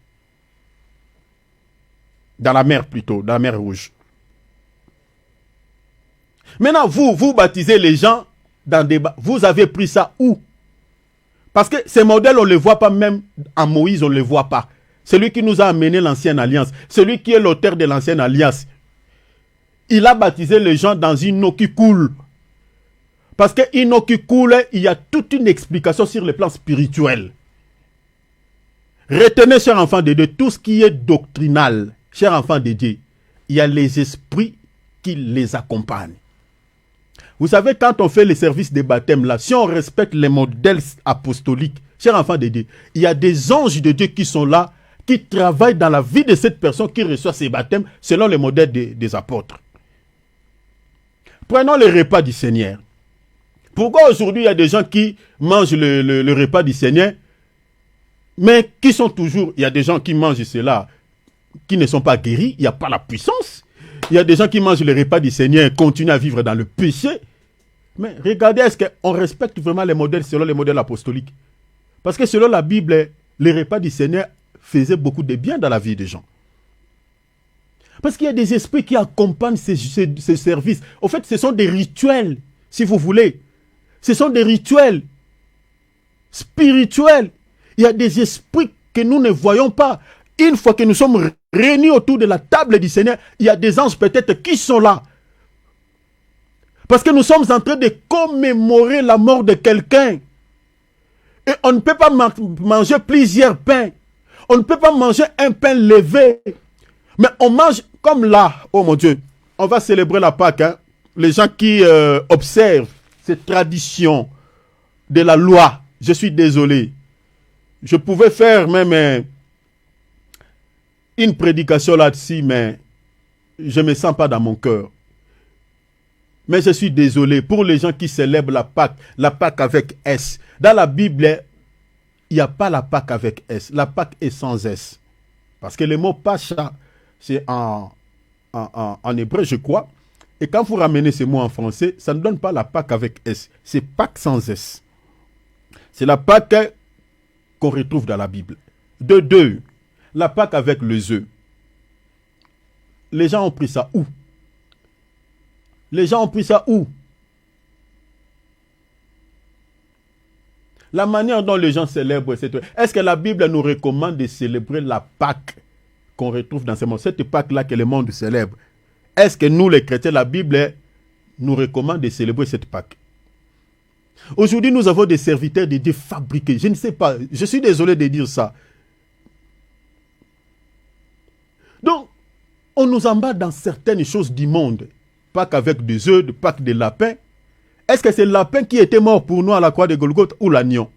Dans la mer plutôt, dans la mer Rouge. Maintenant, vous baptisez les gens dans des... Vous avez pris ça où? Parce que ces modèles, on ne les voit pas même en Moïse, on ne les voit pas. Celui qui nous a amené l'ancienne alliance, celui qui est l'auteur de l'ancienne alliance, il a baptisé les gens dans une eau qui coule. Parce qu'une eau qui coule, il y a toute une explication sur le plan spirituel. Retenez, chers enfants de Dieu, tout ce qui est doctrinal, chers enfants de Dieu, il y a les esprits qui les accompagnent. Vous savez, quand on fait les services des baptêmes, là, si on respecte les modèles apostoliques, chers enfants de Dieu, il y a des anges de Dieu qui sont là, qui travaillent dans la vie de cette personne qui reçoit ses baptêmes selon les modèles des apôtres. Prenons le repas du Seigneur. Pourquoi aujourd'hui il y a des gens qui mangent le repas du Seigneur, mais qui sont toujours... Il y a des gens qui mangent cela, qui ne sont pas guéris, il n'y a pas la puissance. Il y a des gens qui mangent le repas du Seigneur et continuent à vivre dans le péché. Mais regardez, est-ce qu'on respecte vraiment les modèles selon les modèles apostoliques? Parce que selon la Bible, les repas du Seigneur faisaient beaucoup de bien dans la vie des gens. Parce qu'il y a des esprits qui accompagnent ces services. En fait, ce sont des rituels, si vous voulez. Ce sont des rituels spirituels. Il y a des esprits que nous ne voyons pas. Une fois que nous sommes réunis autour de la table du Seigneur, il y a des anges peut-être qui sont là. Parce que nous sommes en train de commémorer la mort de quelqu'un. Et on ne peut pas manger plusieurs pains. On ne peut pas manger un pain levé. Mais on mange comme là. Oh mon Dieu. On va célébrer la Pâque. Hein. Les gens qui observent cette tradition de la loi. Je suis désolé. Je pouvais faire même une prédication là-dessus, mais je ne me sens pas dans mon cœur. Mais je suis désolé pour les gens qui célèbrent la Pâque avec S. Dans la Bible, il n'y a pas la Pâque avec S. La Pâque est sans S. Parce que le mot Pacha, c'est en hébreu, je crois. Et quand vous ramenez ce mot en français, ça ne donne pas la Pâque avec S. C'est Pâque sans S. C'est la Pâque qu'on retrouve dans la Bible. De deux, la Pâque avec les œufs. Les gens ont pris ça où? Les gens ont pris ça où? La manière dont les gens célèbrent cette... Est-ce que la Bible nous recommande de célébrer la Pâque qu'on retrouve dans ce monde? Cette Pâque-là que le monde célèbre. Est-ce que nous, les chrétiens, la Bible nous recommande de célébrer cette Pâque? Aujourd'hui, nous avons des serviteurs de Dieu fabriqués. Je ne sais pas. Je suis désolé de dire ça. Donc, on nous embarque dans certaines choses du monde. Pâques avec des œufs, Pâques de lapins. Est-ce que c'est le lapin qui était mort pour nous à la croix de Golgothe ou l'agneau?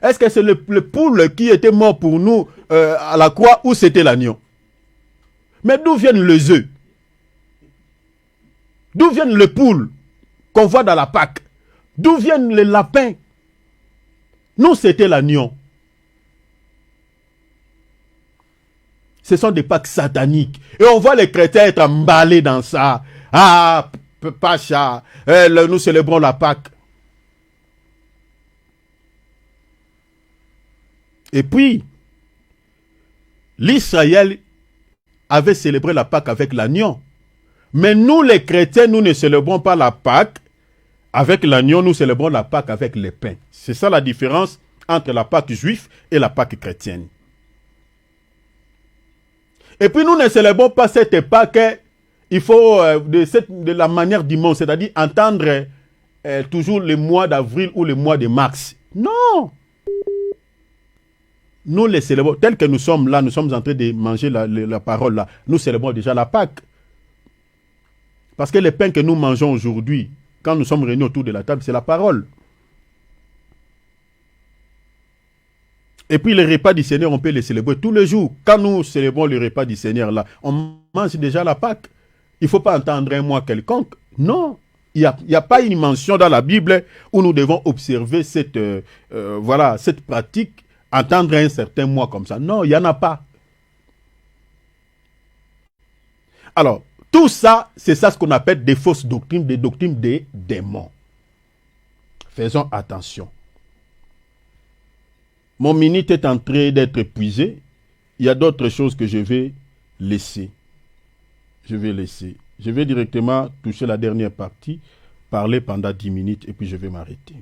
Est-ce que c'est le poule qui était mort pour nous à la croix ou c'était l'agneau? Mais d'où viennent les œufs? D'où viennent les poules qu'on voit dans la Pâque? D'où viennent les lapins? Nous, c'était l'agneau. Ce sont des Pâques sataniques. Et on voit les chrétiens être emballés dans ça. Ah, Pacha, nous célébrons la Pâque. Et puis, l'Israël avait célébré la Pâque avec l'agneau. Mais nous, les chrétiens, nous ne célébrons pas la Pâque avec l'agneau, nous célébrons la Pâque avec les pains. C'est ça la différence entre la Pâque juive et la Pâque chrétienne. Et puis nous ne célébrons pas cette Pâque, il faut de la manière du monde, c'est-à-dire entendre toujours le mois d'avril ou le mois de mars. Non! Nous les célébrons, tel que nous sommes là, nous sommes en train de manger la parole là, nous célébrons déjà la Pâque. Parce que les pains que nous mangeons aujourd'hui, quand nous sommes réunis autour de la table, c'est la parole. Et puis les repas du Seigneur, on peut les célébrer tous les jours. Quand nous célébrons le repas du Seigneur là, on mange déjà la Pâque. Il ne faut pas entendre un mois quelconque. Non, il n'y a pas une mention dans la Bible où nous devons observer cette pratique, entendre un certain mois comme ça. Non, il n'y en a pas. Alors, tout ça, c'est ça ce qu'on appelle des fausses doctrines, des doctrines des démons. Faisons attention. Mon minute est en train d'être épuisée. Il y a d'autres choses que je vais laisser. Je vais directement toucher la dernière partie, parler pendant 10 minutes et puis je vais m'arrêter.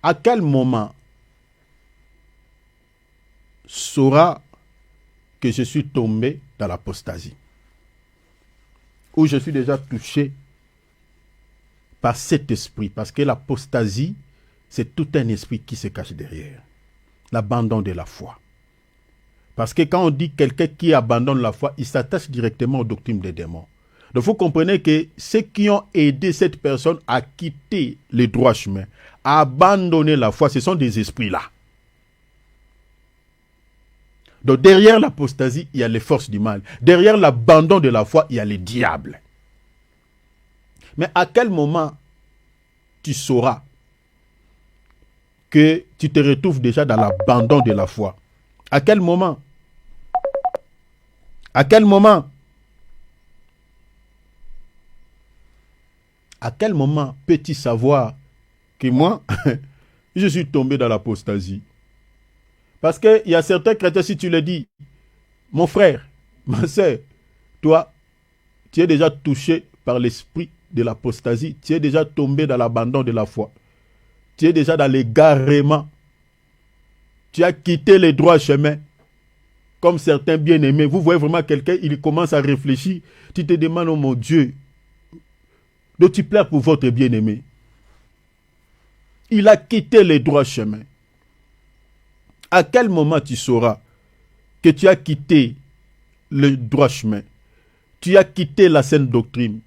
À quel moment saura que je suis tombé dans l'apostasie? Ou je suis déjà touché par cet esprit, parce que l'apostasie, c'est tout un esprit qui se cache derrière. L'abandon de la foi. Parce que quand on dit quelqu'un qui abandonne la foi, il s'attache directement aux doctrines des démons. Donc vous comprenez que ceux qui ont aidé cette personne à quitter le droit chemin, à abandonner la foi, ce sont des esprits-là. Donc derrière l'apostasie, il y a les forces du mal. Derrière l'abandon de la foi, il y a les diables. Mais à quel moment tu sauras que tu te retrouves déjà dans l'abandon de la foi? À quel moment? À quel moment? À quel moment peux-tu savoir que moi, je suis tombé dans l'apostasie? Parce qu'il y a certains chrétiens, si tu le dis, mon frère, ma soeur, toi, tu es déjà touché par l'esprit de l'apostasie, tu es déjà tombé dans l'abandon de la foi, tu es déjà dans l'égarement, tu as quitté les droits chemins, comme certains bien-aimés. Vous voyez vraiment quelqu'un, il commence à réfléchir, tu te demandes, oh mon Dieu, donc tu pleures pour votre bien-aimé. Il a quitté les droits chemins. À quel moment tu sauras que tu as quitté le droit chemin? Tu as quitté la saine doctrine.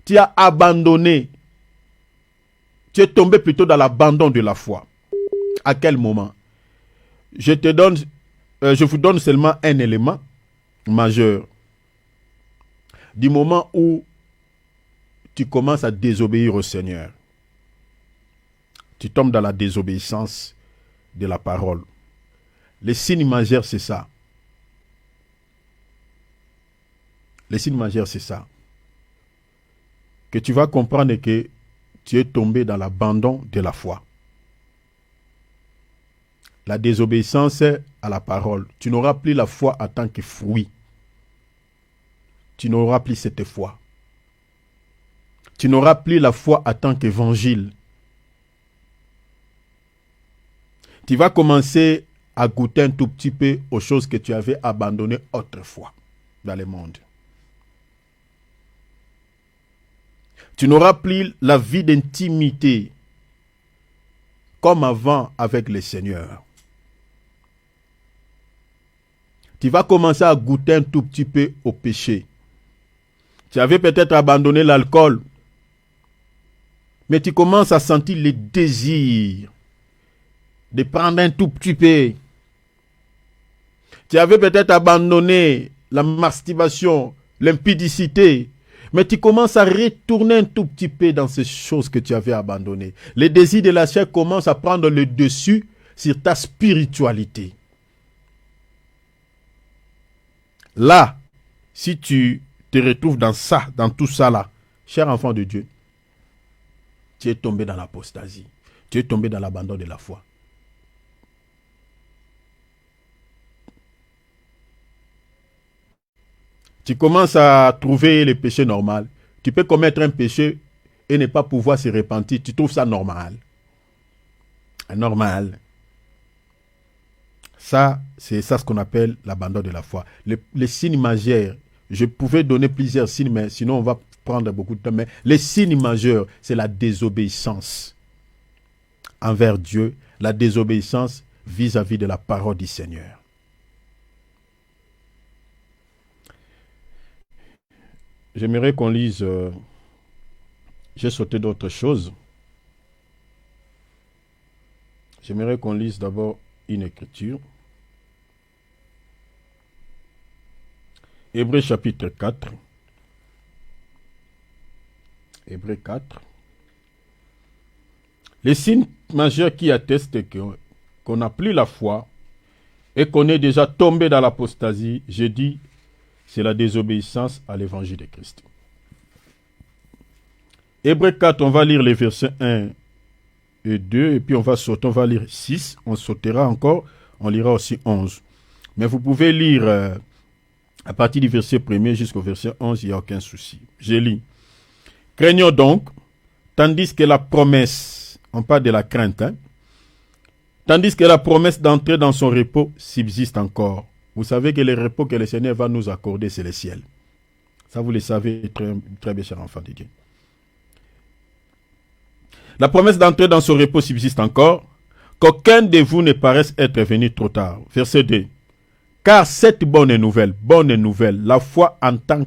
Tu as abandonné. Tu es tombé plutôt dans l'abandon de la foi. À quel moment? Je vous donne seulement un élément majeur. Du moment où tu commences à désobéir au Seigneur, tu tombes dans la désobéissance de la parole. Les signes majeurs, c'est ça. Les signes majeurs, c'est ça. Que tu vas comprendre que tu es tombé dans l'abandon de la foi. La désobéissance à la parole. Tu n'auras plus la foi en tant que fruit. Tu n'auras plus cette foi. Tu n'auras plus la foi en tant qu'évangile. Tu vas commencer à goûter un tout petit peu aux choses que tu avais abandonnées autrefois dans le monde. Tu n'auras plus la vie d'intimité comme avant avec le Seigneur. Tu vas commencer à goûter un tout petit peu au péché. Tu avais peut-être abandonné l'alcool, mais tu commences à sentir le désir de prendre un tout petit peu. Tu avais peut-être abandonné la masturbation, l'impudicité, mais tu commences à retourner un tout petit peu dans ces choses que tu avais abandonnées. Les désirs de la chair commencent à prendre le dessus sur ta spiritualité. Là, si tu te retrouves dans ça, dans tout ça là, cher enfant de Dieu, tu es tombé dans l'apostasie. Tu es tombé dans l'abandon de la foi. Tu commences à trouver le péché normal. Tu peux commettre un péché et ne pas pouvoir se repentir. Tu trouves ça normal. Normal. Ça, c'est ça ce qu'on appelle l'abandon de la foi. Les signes majeurs, je pouvais donner plusieurs signes, mais sinon on va prendre beaucoup de temps. Mais les signes majeurs, c'est la désobéissance envers Dieu, la désobéissance vis-à-vis de la parole du Seigneur. J'aimerais qu'on lise, j'ai sauté d'autres choses. J'aimerais qu'on lise d'abord une écriture. Hébreux chapitre 4. Hébreux 4. Les signes majeurs qui attestent qu'on n'a plus la foi et qu'on est déjà tombé dans l'apostasie, je dis, c'est la désobéissance à l'évangile de Christ. Hébreux 4, on va lire les versets 1 et 2, et puis on va sauter, on va lire 6, on sautera encore, on lira aussi 11. Mais vous pouvez lire à partir du verset 1er jusqu'au verset 11, il n'y a aucun souci. Je lis. Craignons donc, tandis que la promesse, on parle de la crainte, tandis que la promesse d'entrer dans son repos subsiste encore. Vous savez que le repos que le Seigneur va nous accorder, c'est le ciel. Ça, vous le savez très, très bien, cher enfant de Dieu. La promesse d'entrer dans son repos subsiste encore, qu'aucun de vous ne paraisse être venu trop tard. Verset 2. Car cette bonne nouvelle, la foi en tant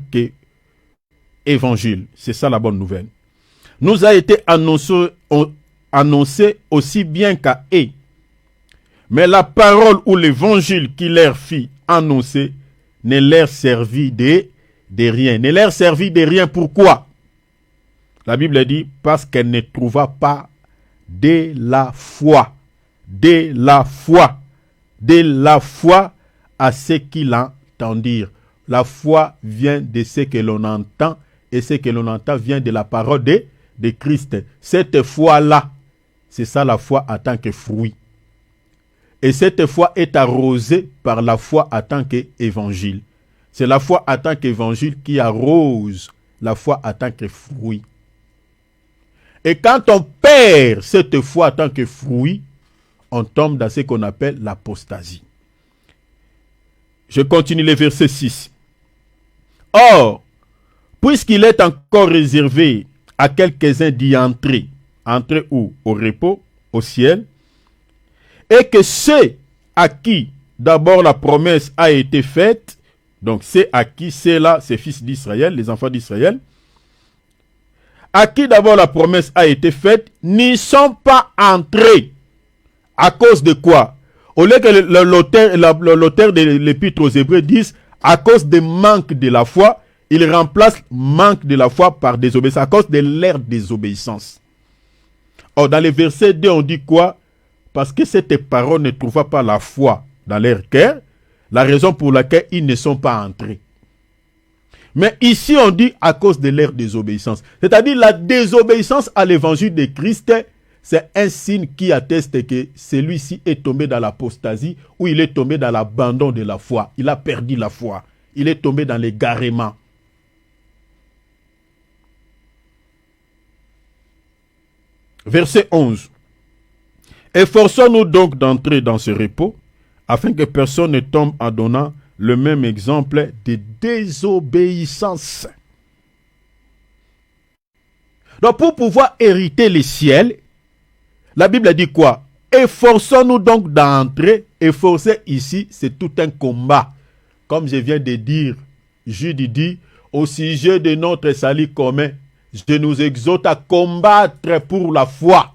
qu'évangile, c'est ça la bonne nouvelle, nous a été annoncée aussi bien qu'à eux. Mais la parole ou l'évangile qui leur fit annoncer ne leur servit de rien. Ne leur servit de rien. Pourquoi? La Bible dit parce qu'elle ne trouva pas de la foi. De la foi. De la foi à ce qu'ils entendirent. La foi vient de ce que l'on entend et ce que l'on entend vient de la parole de Christ. Cette foi-là, c'est ça la foi en tant que fruit. Et cette foi est arrosée par la foi en tant qu'évangile. C'est la foi en tant qu'évangile qui arrose la foi en tant que fruit. Et quand on perd cette foi en tant que fruit, on tombe dans ce qu'on appelle l'apostasie. Je continue le verset 6. Or, puisqu'il est encore réservé à quelques-uns d'y entrer où? Au repos, au ciel, et que ceux à qui d'abord la promesse a été faite, donc c'est à qui, c'est là, ces fils d'Israël, les enfants d'Israël, à qui d'abord la promesse a été faite, n'y sont pas entrés. À cause de quoi? Au lieu que l'auteur de l'épître aux Hébreux dise, à cause du manque de la foi, il remplace manque de la foi par désobéissance, à cause de leur désobéissance. Or, dans le verset 2, on dit quoi? Parce que cette parole ne trouva pas la foi dans leur cœur, la raison pour laquelle ils ne sont pas entrés. Mais ici, on dit à cause de leur désobéissance. C'est-à-dire la désobéissance à l'évangile de Christ, c'est un signe qui atteste que celui-ci est tombé dans l'apostasie ou il est tombé dans l'abandon de la foi. Il a perdu la foi. Il est tombé dans l'égarement. Verset 11. Efforçons-nous donc d'entrer dans ce repos, afin que personne ne tombe en donnant le même exemple de désobéissance. Donc pour pouvoir hériter les ciels, la Bible dit quoi? Efforçons-nous donc d'entrer. Efforcer ici, c'est tout un combat. Comme je viens de dire, Jude dit, au sujet de notre salut commun, je nous exhorte à combattre pour la foi.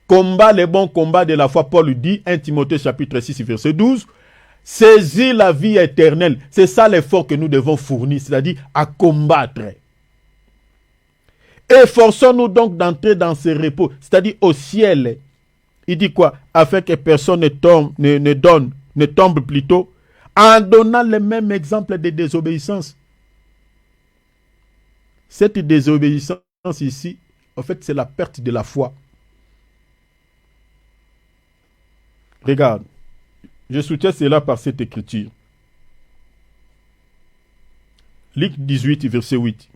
Combat les bons combats de la foi, Paul dit, 1 Timothée chapitre 6, verset 12, saisis la vie éternelle. C'est ça l'effort que nous devons fournir, c'est-à-dire à combattre. Efforçons-nous donc d'entrer dans ce repos, c'est-à-dire au ciel. Il dit quoi? Afin que personne ne tombe plutôt, en donnant le même exemple de désobéissance. Cette désobéissance ici, en fait, c'est la perte de la foi. Regarde, je soutiens cela par cette écriture. Luc 18, verset 8.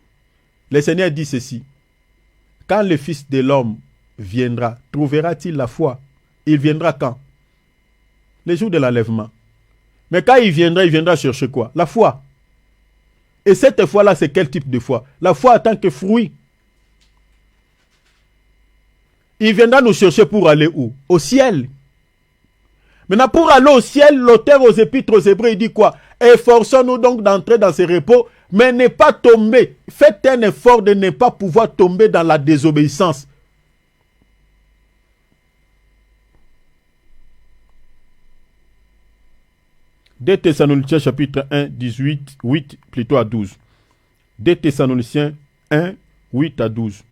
Le Seigneur dit ceci. Quand le Fils de l'homme viendra, trouvera-t-il la foi? Il viendra quand? Le jour de l'enlèvement. Mais quand il viendra chercher quoi? La foi. Et cette foi-là, c'est quel type de foi? La foi en tant que fruit. Il viendra nous chercher pour aller où? Au ciel. Maintenant, pour aller au ciel, l'auteur aux épîtres aux Hébreux, il dit quoi? Efforçons-nous donc d'entrer dans ce repos, mais ne pas tomber. Faites un effort de ne pas pouvoir tomber dans la désobéissance. Deux Thessaloniciens chapitre 1, 18, 8, plutôt à 12. Deux Thessaloniciens 1, 8 à 12.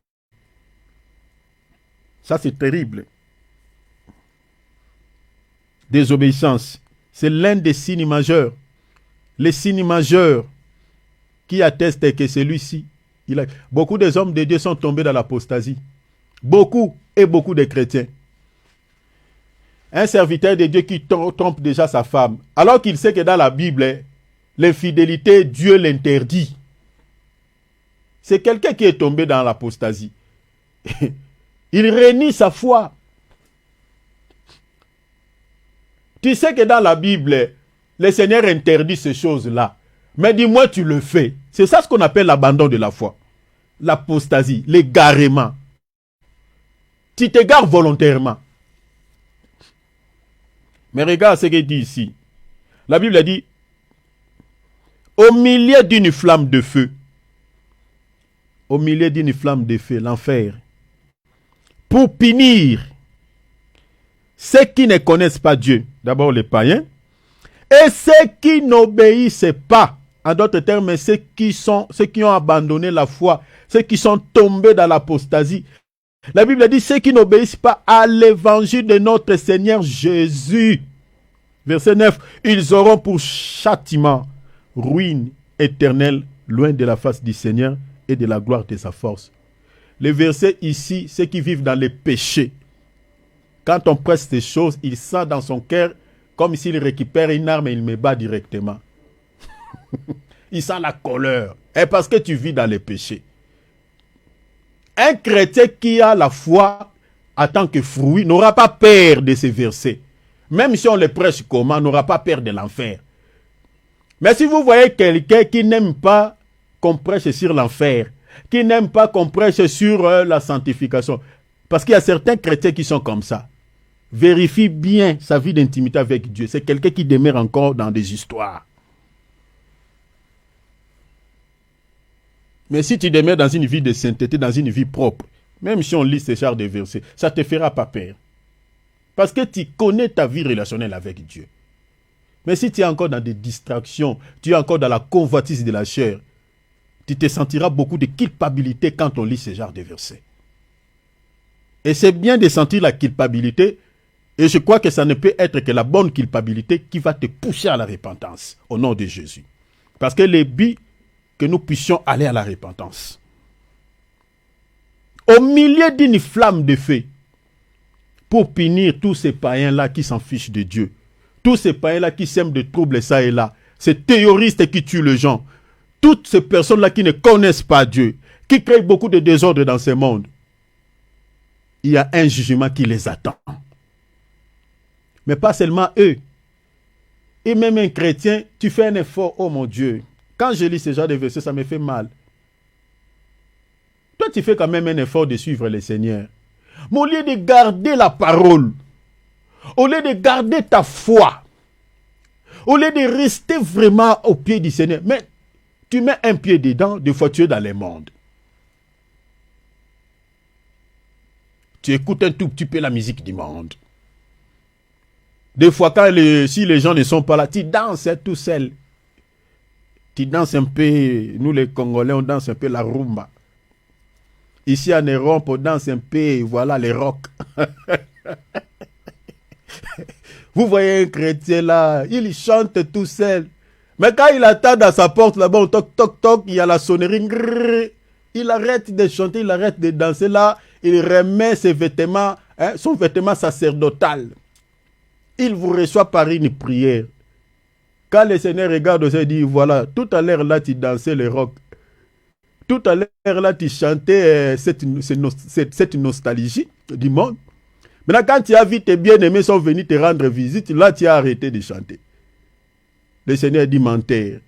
Ça, c'est terrible. Désobéissance, c'est l'un des signes majeurs. Les signes majeurs qui attestent que celui-ci, beaucoup des hommes de Dieu sont tombés dans l'apostasie. Beaucoup de chrétiens. Un serviteur de Dieu qui trompe déjà sa femme, alors qu'il sait que dans la Bible, l'infidélité, Dieu l'interdit. C'est quelqu'un qui est tombé dans l'apostasie. Il renie sa foi. Tu sais que dans la Bible, le Seigneur interdit ces choses-là. Mais dis-moi, tu le fais. C'est ça ce qu'on appelle l'abandon de la foi. L'apostasie, l'égarement. Tu t'égares volontairement. Mais regarde ce qu'il dit ici. La Bible a dit, au milieu d'une flamme de feu, l'enfer, pour punir ceux qui ne connaissent pas Dieu, d'abord les païens, et ceux qui n'obéissent pas, en d'autres termes, ceux qui ont abandonné la foi, ceux qui sont tombés dans l'apostasie. La Bible dit, ceux qui n'obéissent pas à l'évangile de notre Seigneur Jésus. Verset 9, ils auront pour châtiment ruine éternelle, loin de la face du Seigneur et de la gloire de sa force. Le verset ici, ceux qui vivent dans les péchés, quand on presse ces choses, il sent dans son cœur comme s'il récupère une arme et il me bat directement. Il sent la colère. Et parce que tu vis dans les péchés. Un chrétien qui a la foi en tant que fruit n'aura pas peur de ces versets. Même si on les prêche comment, n'aura pas peur de l'enfer. Mais si vous voyez quelqu'un qui n'aime pas qu'on prêche sur l'enfer, qui n'aime pas qu'on prêche sur la sanctification, parce qu'il y a certains chrétiens qui sont comme ça, vérifie bien sa vie d'intimité avec Dieu. C'est quelqu'un qui demeure encore dans des histoires. Mais si tu demeures dans une vie de sainteté, dans une vie propre, même si on lit ces genres de versets, ça ne te fera pas peur. Parce que tu connais ta vie relationnelle avec Dieu. Mais si tu es encore dans des distractions, tu es encore dans la convoitise de la chair, tu te sentiras beaucoup de culpabilité quand on lit ce genre de versets. Et c'est bien de sentir la culpabilité, et je crois que ça ne peut être que la bonne culpabilité qui va te pousser à la repentance, au nom de Jésus. Parce que le but, que nous puissions aller à la repentance. Au milieu d'une flamme de feu, pour punir tous ces païens-là qui s'en fichent de Dieu, tous ces païens-là qui sèment des troubles ça et là, ces terroristes qui tuent les gens, toutes ces personnes-là qui ne connaissent pas Dieu, qui créent beaucoup de désordre dans ce monde, il y a un jugement qui les attend. Mais pas seulement eux. Et même un chrétien, tu fais un effort, oh mon Dieu. Quand je lis ce genre de versets, ça me fait mal. Toi, tu fais quand même un effort de suivre le Seigneur. Mais au lieu de garder la parole, au lieu de garder ta foi, au lieu de rester vraiment au pied du Seigneur, mais tu mets un pied dedans, des fois tu es dans le monde. Tu écoutes un tout petit peu la musique du monde. Des fois, si les gens ne sont pas là, tu danses tout seul. Tu danses un peu, nous les Congolais, on danse un peu la rumba. Ici en Europe, on danse un peu, voilà, les rock. Vous voyez un chrétien là, il chante tout seul. Mais quand il attend dans sa porte là-bas, on toc toc toc, il y a la sonnerie. Il arrête de chanter, il arrête de danser là, il remet ses vêtements, son vêtement sacerdotal. Il vous reçoit par une prière. Quand le Seigneur regarde, il dit, voilà, tout à l'heure là, tu dansais le rock. Tout à l'heure là, tu chantais cette nostalgie du monde. Maintenant, quand tu as vu tes bien-aimés sont venus te rendre visite, là, tu as arrêté de chanter. Le Seigneur dit, menteur,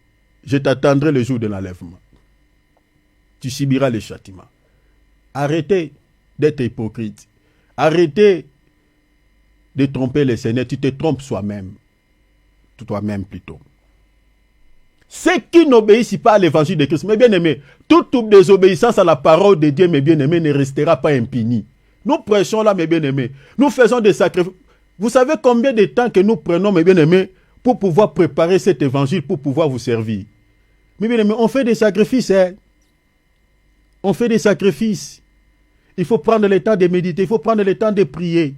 je t'attendrai le jour de l'enlèvement. Tu subiras le châtiment. Arrêtez d'être hypocrite. Arrêtez de tromper le Seigneur. Tu te trompes soi-même. Toi-même plutôt. Ceux qui n'obéissent pas à l'évangile de Christ, mes bien-aimés, toute désobéissance à la parole de Dieu, mes bien-aimés, ne restera pas impunie. Nous prêchons là, mes bien-aimés. Nous faisons des sacrifices. Vous savez combien de temps que nous prenons, mes bien-aimés, pour pouvoir préparer cet évangile, pour pouvoir vous servir. Mes bien-aimés, on fait des sacrifices. On fait des sacrifices. Il faut prendre le temps de méditer, il faut prendre le temps de prier.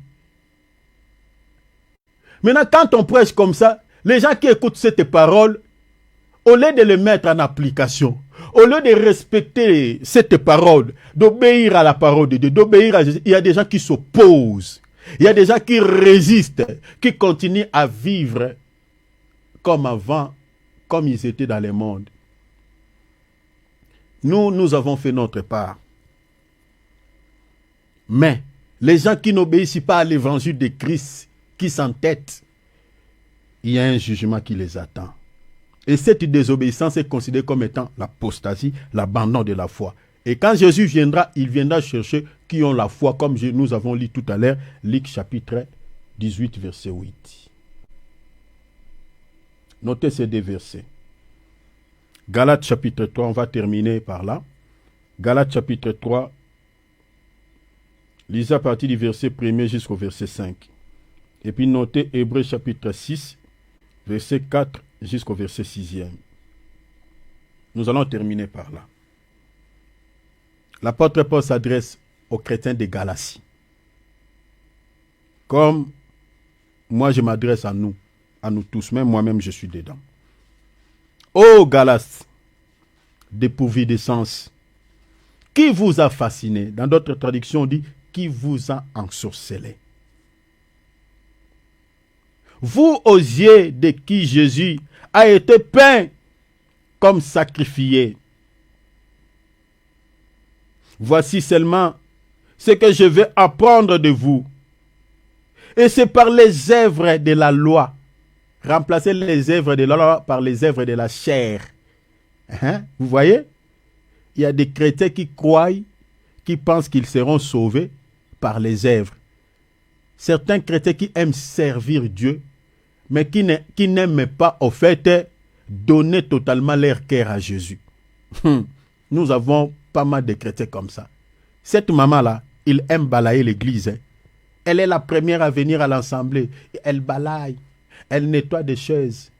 Maintenant, quand on prêche comme ça, les gens qui écoutent cette parole, au lieu de les mettre en application, au lieu de respecter cette parole, d'obéir à la parole de Dieu, d'obéir à Jésus, il y a des gens qui s'opposent. Il y a des gens qui résistent, qui continuent à vivre comme avant, comme ils étaient dans le monde. Nous avons fait notre part. Mais les gens qui n'obéissent pas à l'évangile de Christ, qui s'entêtent, il y a un jugement qui les attend. Et cette désobéissance est considérée comme étant l'apostasie, l'abandon de la foi. Et quand Jésus viendra, il viendra chercher qui ont la foi, comme nous avons lu tout à l'heure, Luc chapitre 18, verset 8. Notez ces deux versets. Galates chapitre 3, on va terminer par là. Galates chapitre 3, lisez à partir du verset 1er jusqu'au verset 5. Et puis notez Hébreux chapitre 6, verset 4 jusqu'au verset 6e. Nous allons terminer par là. L'apôtre Paul s'adresse aux chrétiens de Galatie. Comme moi je m'adresse à nous tous, même moi-même je suis dedans. Ô Galates, dépourvus de sens, qui vous a fasciné? Dans d'autres traductions, on dit qui vous a ensorcelé. Vous aux yeux de qui Jésus a été peint comme sacrifié. Voici seulement ce que je vais apprendre de vous. Et c'est par les œuvres de la loi. Remplacez les œuvres de la loi par les œuvres de la chair. Vous voyez? Il y a des chrétiens qui croient, qui pensent qu'ils seront sauvés par les œuvres. Certains chrétiens qui aiment servir Dieu, mais qui n'aiment pas, au fait, donner totalement leur cœur à Jésus. Nous avons pas mal de chrétiens comme ça. Cette maman-là, il aime balayer l'église. Elle est la première à venir à l'assemblée. Elle balaye, elle nettoie des chaises.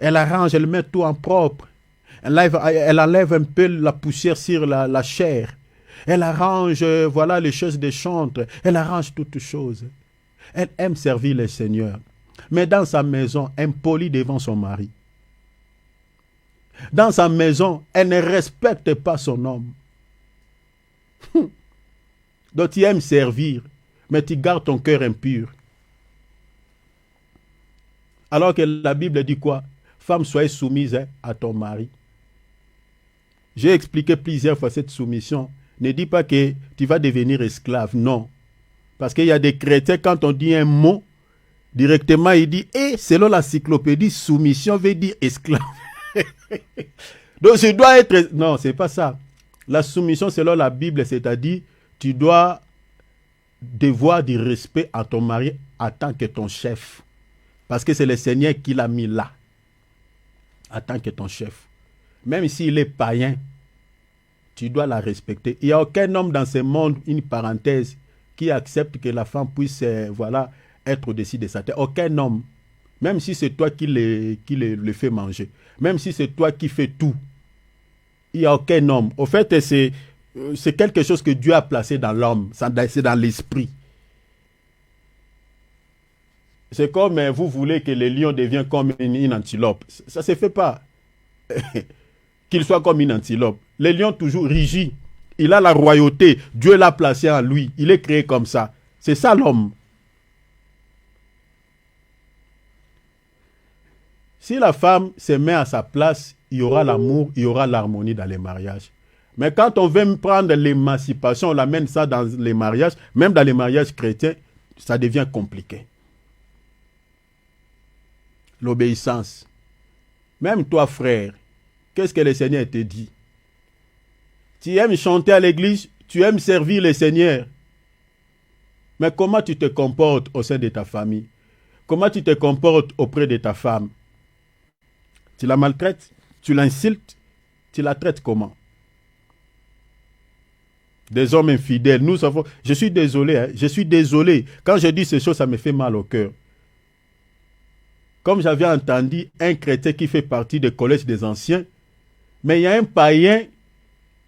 Elle arrange, elle met tout en propre. Elle enlève un peu la poussière sur la chair. Elle arrange, voilà, les choses des chantres. Elle arrange toutes choses. Elle aime servir le Seigneur. Mais dans sa maison, impolie devant son mari. Dans sa maison, elle ne respecte pas son homme. Donc tu aimes servir, mais tu gardes ton cœur impur. Alors que la Bible dit quoi? Femme, soyez soumise à ton mari. J'ai expliqué plusieurs fois cette soumission. Ne dis pas que tu vas devenir esclave. Non. Parce qu'il y a des chrétiens, quand on dit un mot, directement il dit, selon l'encyclopédie, soumission veut dire esclave. Donc je dois être... Non, c'est pas ça. La soumission selon la Bible, c'est-à-dire, tu dois devoir du respect à ton mari en tant que ton chef. Parce que c'est le Seigneur qui l'a mis là. En tant que ton chef. Même s'il est païen, tu dois la respecter. Il n'y a aucun homme dans ce monde, une parenthèse, qui accepte que la femme puisse être au-dessus de sa tête. Aucun homme. Même si c'est toi qui le fais manger. Même si c'est toi qui fais tout. Il n'y a aucun homme. Au fait, c'est quelque chose que Dieu a placé dans l'homme. C'est dans l'esprit. C'est comme vous voulez que le lion devienne comme une antilope. Ça ne se fait pas. Qu'il soit comme une antilope. Le lion toujours rigide. Il a la royauté. Dieu l'a placé en lui. Il est créé comme ça. C'est ça l'homme. Si la femme se met à sa place, il y aura l'amour, il y aura l'harmonie dans les mariages. Mais quand on veut prendre l'émancipation, on l'amène ça dans les mariages, même dans les mariages chrétiens, ça devient compliqué. L'obéissance. Même toi, frère, qu'est-ce que le Seigneur te dit? Tu aimes chanter à l'église, tu aimes servir le Seigneur. Mais comment tu te comportes au sein de ta famille? Comment tu te comportes auprès de ta femme? Tu la maltraites? Tu l'insultes? Tu la traites comment? Des hommes infidèles, nous savons... Je suis désolé, je suis désolé. Quand je dis ces choses, ça me fait mal au cœur. Comme j'avais entendu un chrétien qui fait partie du collège des anciens, mais il y a un païen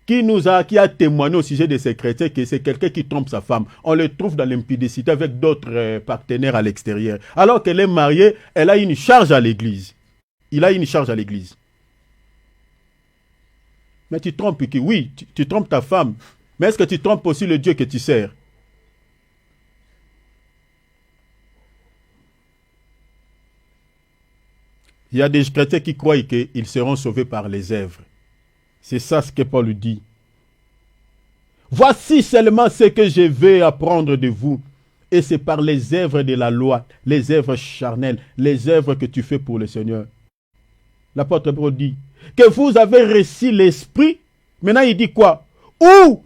qui a témoigné au sujet de ces chrétiens que c'est quelqu'un qui trompe sa femme. On le trouve dans l'impudicité avec d'autres partenaires à l'extérieur. Alors qu'elle est mariée, elle a une charge à l'église. Il a une charge à l'église. Mais tu trompes qui? Oui, tu trompes ta femme. Mais est-ce que tu trompes aussi le Dieu que tu sers? Il y a des chrétiens qui croient qu'ils seront sauvés par les œuvres. C'est ça ce que Paul dit. Voici seulement ce que je vais apprendre de vous. Et c'est par les œuvres de la loi, les œuvres charnelles, les œuvres que tu fais pour le Seigneur. L'apôtre Paul dit que vous avez reçu l'esprit. Maintenant il dit quoi? Ou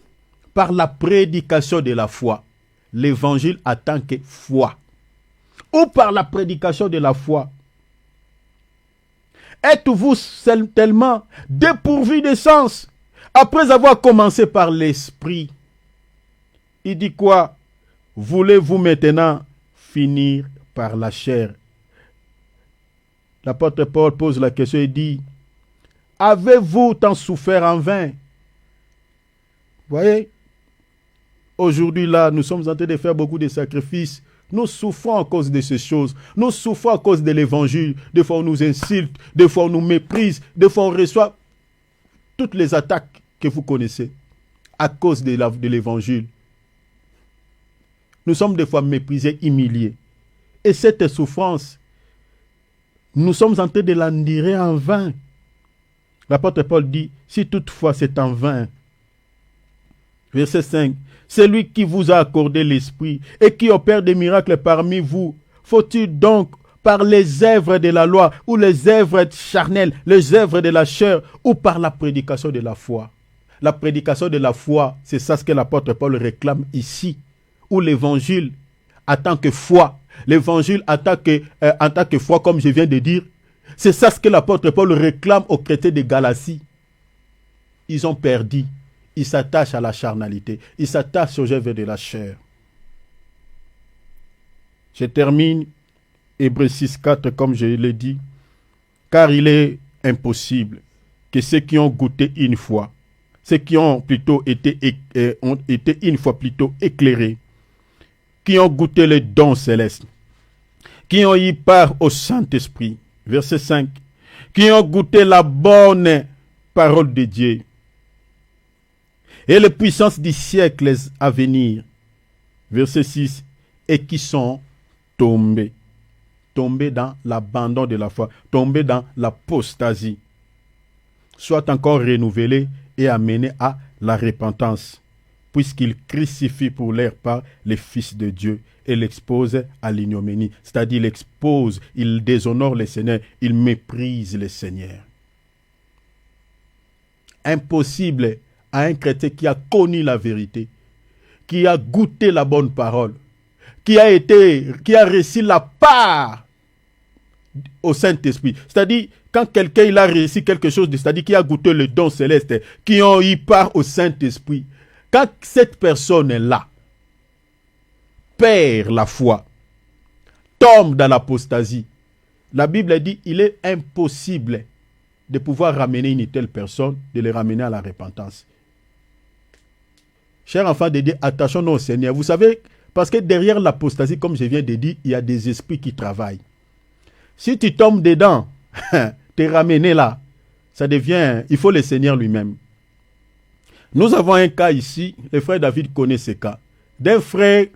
par la prédication de la foi. L'évangile en tant que foi. Ou par la prédication de la foi. Êtes-vous tellement dépourvu de sens après avoir commencé par l'esprit? Il dit quoi? Voulez-vous maintenant finir par la chair? L'apôtre Paul pose la question et dit, avez-vous tant souffert en vain? Vous voyez, aujourd'hui là, nous sommes en train de faire beaucoup de sacrifices. Nous souffrons à cause de ces choses. Nous souffrons à cause de l'évangile. Des fois on nous insulte, des fois on nous méprise, des fois on reçoit toutes les attaques que vous connaissez à cause de l'évangile. Nous sommes des fois méprisés, humiliés. Et cette souffrance, nous sommes en train de l'endurer en vain. L'apôtre Paul dit, si toutefois c'est en vain. Verset 5. C'est lui qui vous a accordé l'esprit et qui opère des miracles parmi vous. Faut-il donc, par les œuvres de la loi ou les œuvres charnelles, les œuvres de la chair ou par la prédication de la foi? La prédication de la foi, c'est ça ce que l'apôtre Paul réclame ici. Ou l'évangile en tant que foi. L'évangile en tant que foi, comme je viens de dire. C'est ça ce que l'apôtre Paul réclame aux chrétiens de Galatie. Ils ont perdu. Ils s'attachent à la charnalité. Ils s'attachent aux œuvres de la chair. Je termine Hébreux 6,4 comme je l'ai dit. Car il est impossible que ceux qui ont goûté une fois, ceux qui ont été une fois plutôt éclairés, qui ont goûté les dons célestes, qui ont eu part au Saint-Esprit, verset 5, qui ont goûté la bonne parole de Dieu et les puissances du siècle à venir, verset 6, et qui sont tombés dans l'abandon de la foi, tombés dans l'apostasie, soit encore renouvelés et amenés à la repentance, puisqu'ils crucifient pour leur part les fils de Dieu et l'exposent à l'ignominie. C'est-à-dire, ils déshonorent le Seigneur, ils méprisent le Seigneur. Impossible à un chrétien qui a connu la vérité, qui a goûté la bonne parole, qui a réussi la part au Saint-Esprit. C'est-à-dire, quand quelqu'un il a réussi quelque chose, c'est-à-dire qui a goûté le don céleste, qui ont eu part au Saint-Esprit, quand cette personne-là perd la foi, tombe dans l'apostasie, la Bible dit il est impossible de pouvoir ramener une telle personne, de les ramener à la repentance. Chers enfants de Dieu, attachons-nous au Seigneur. Vous savez, parce que derrière l'apostasie, comme je viens de dire, il y a des esprits qui travaillent. Si tu tombes dedans, t'es ramené là, ça devient, il faut le Seigneur lui-même. Nous avons un cas ici, le frère David connaît ce cas, d'un frère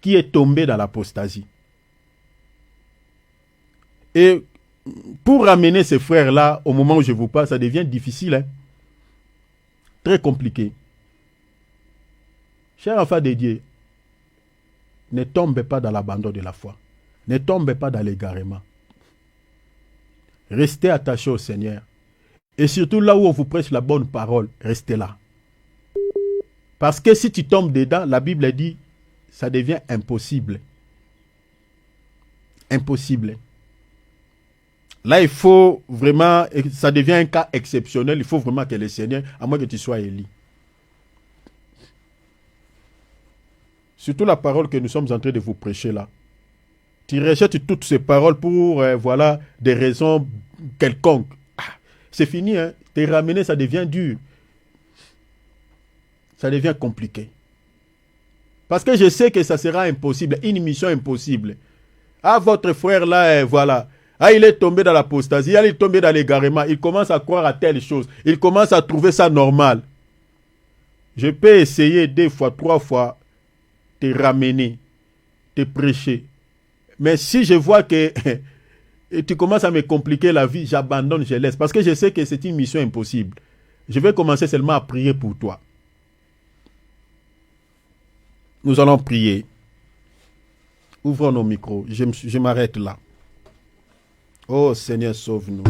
qui est tombé dans l'apostasie. Et pour ramener ce frère-là, au moment où je vous parle, ça devient difficile, hein? Très compliqué. Chers enfants de Dieu, ne tombez pas dans l'abandon de la foi. Ne tombez pas dans l'égarement. Restez attachés au Seigneur. Et surtout là où on vous prêche la bonne parole, restez là. Parce que si tu tombes dedans, la Bible dit, ça devient impossible. Impossible. Là, il faut vraiment, ça devient un cas exceptionnel, il faut vraiment que le Seigneur, à moins que tu sois élu. Surtout la parole que nous sommes en train de vous prêcher là. Tu rejettes toutes ces paroles pour, des raisons quelconques. C'est fini, hein. T'es ramené, ça devient dur. Ça devient compliqué. Parce que je sais que ça sera impossible, une mission impossible. Ah, votre frère là, Ah, il est tombé dans l'apostasie, il est tombé dans l'égarement, il commence à croire à telle chose, il commence à trouver ça normal. Je peux essayer 2 fois, 3 fois, te ramener, te prêcher. Mais si je vois que tu commences à me compliquer la vie, j'abandonne, je laisse. Parce que je sais que c'est une mission impossible. Je vais commencer seulement à prier pour toi. Nous allons prier. Ouvrons nos micros. Je m'arrête là. Oh Seigneur, sauve-nous.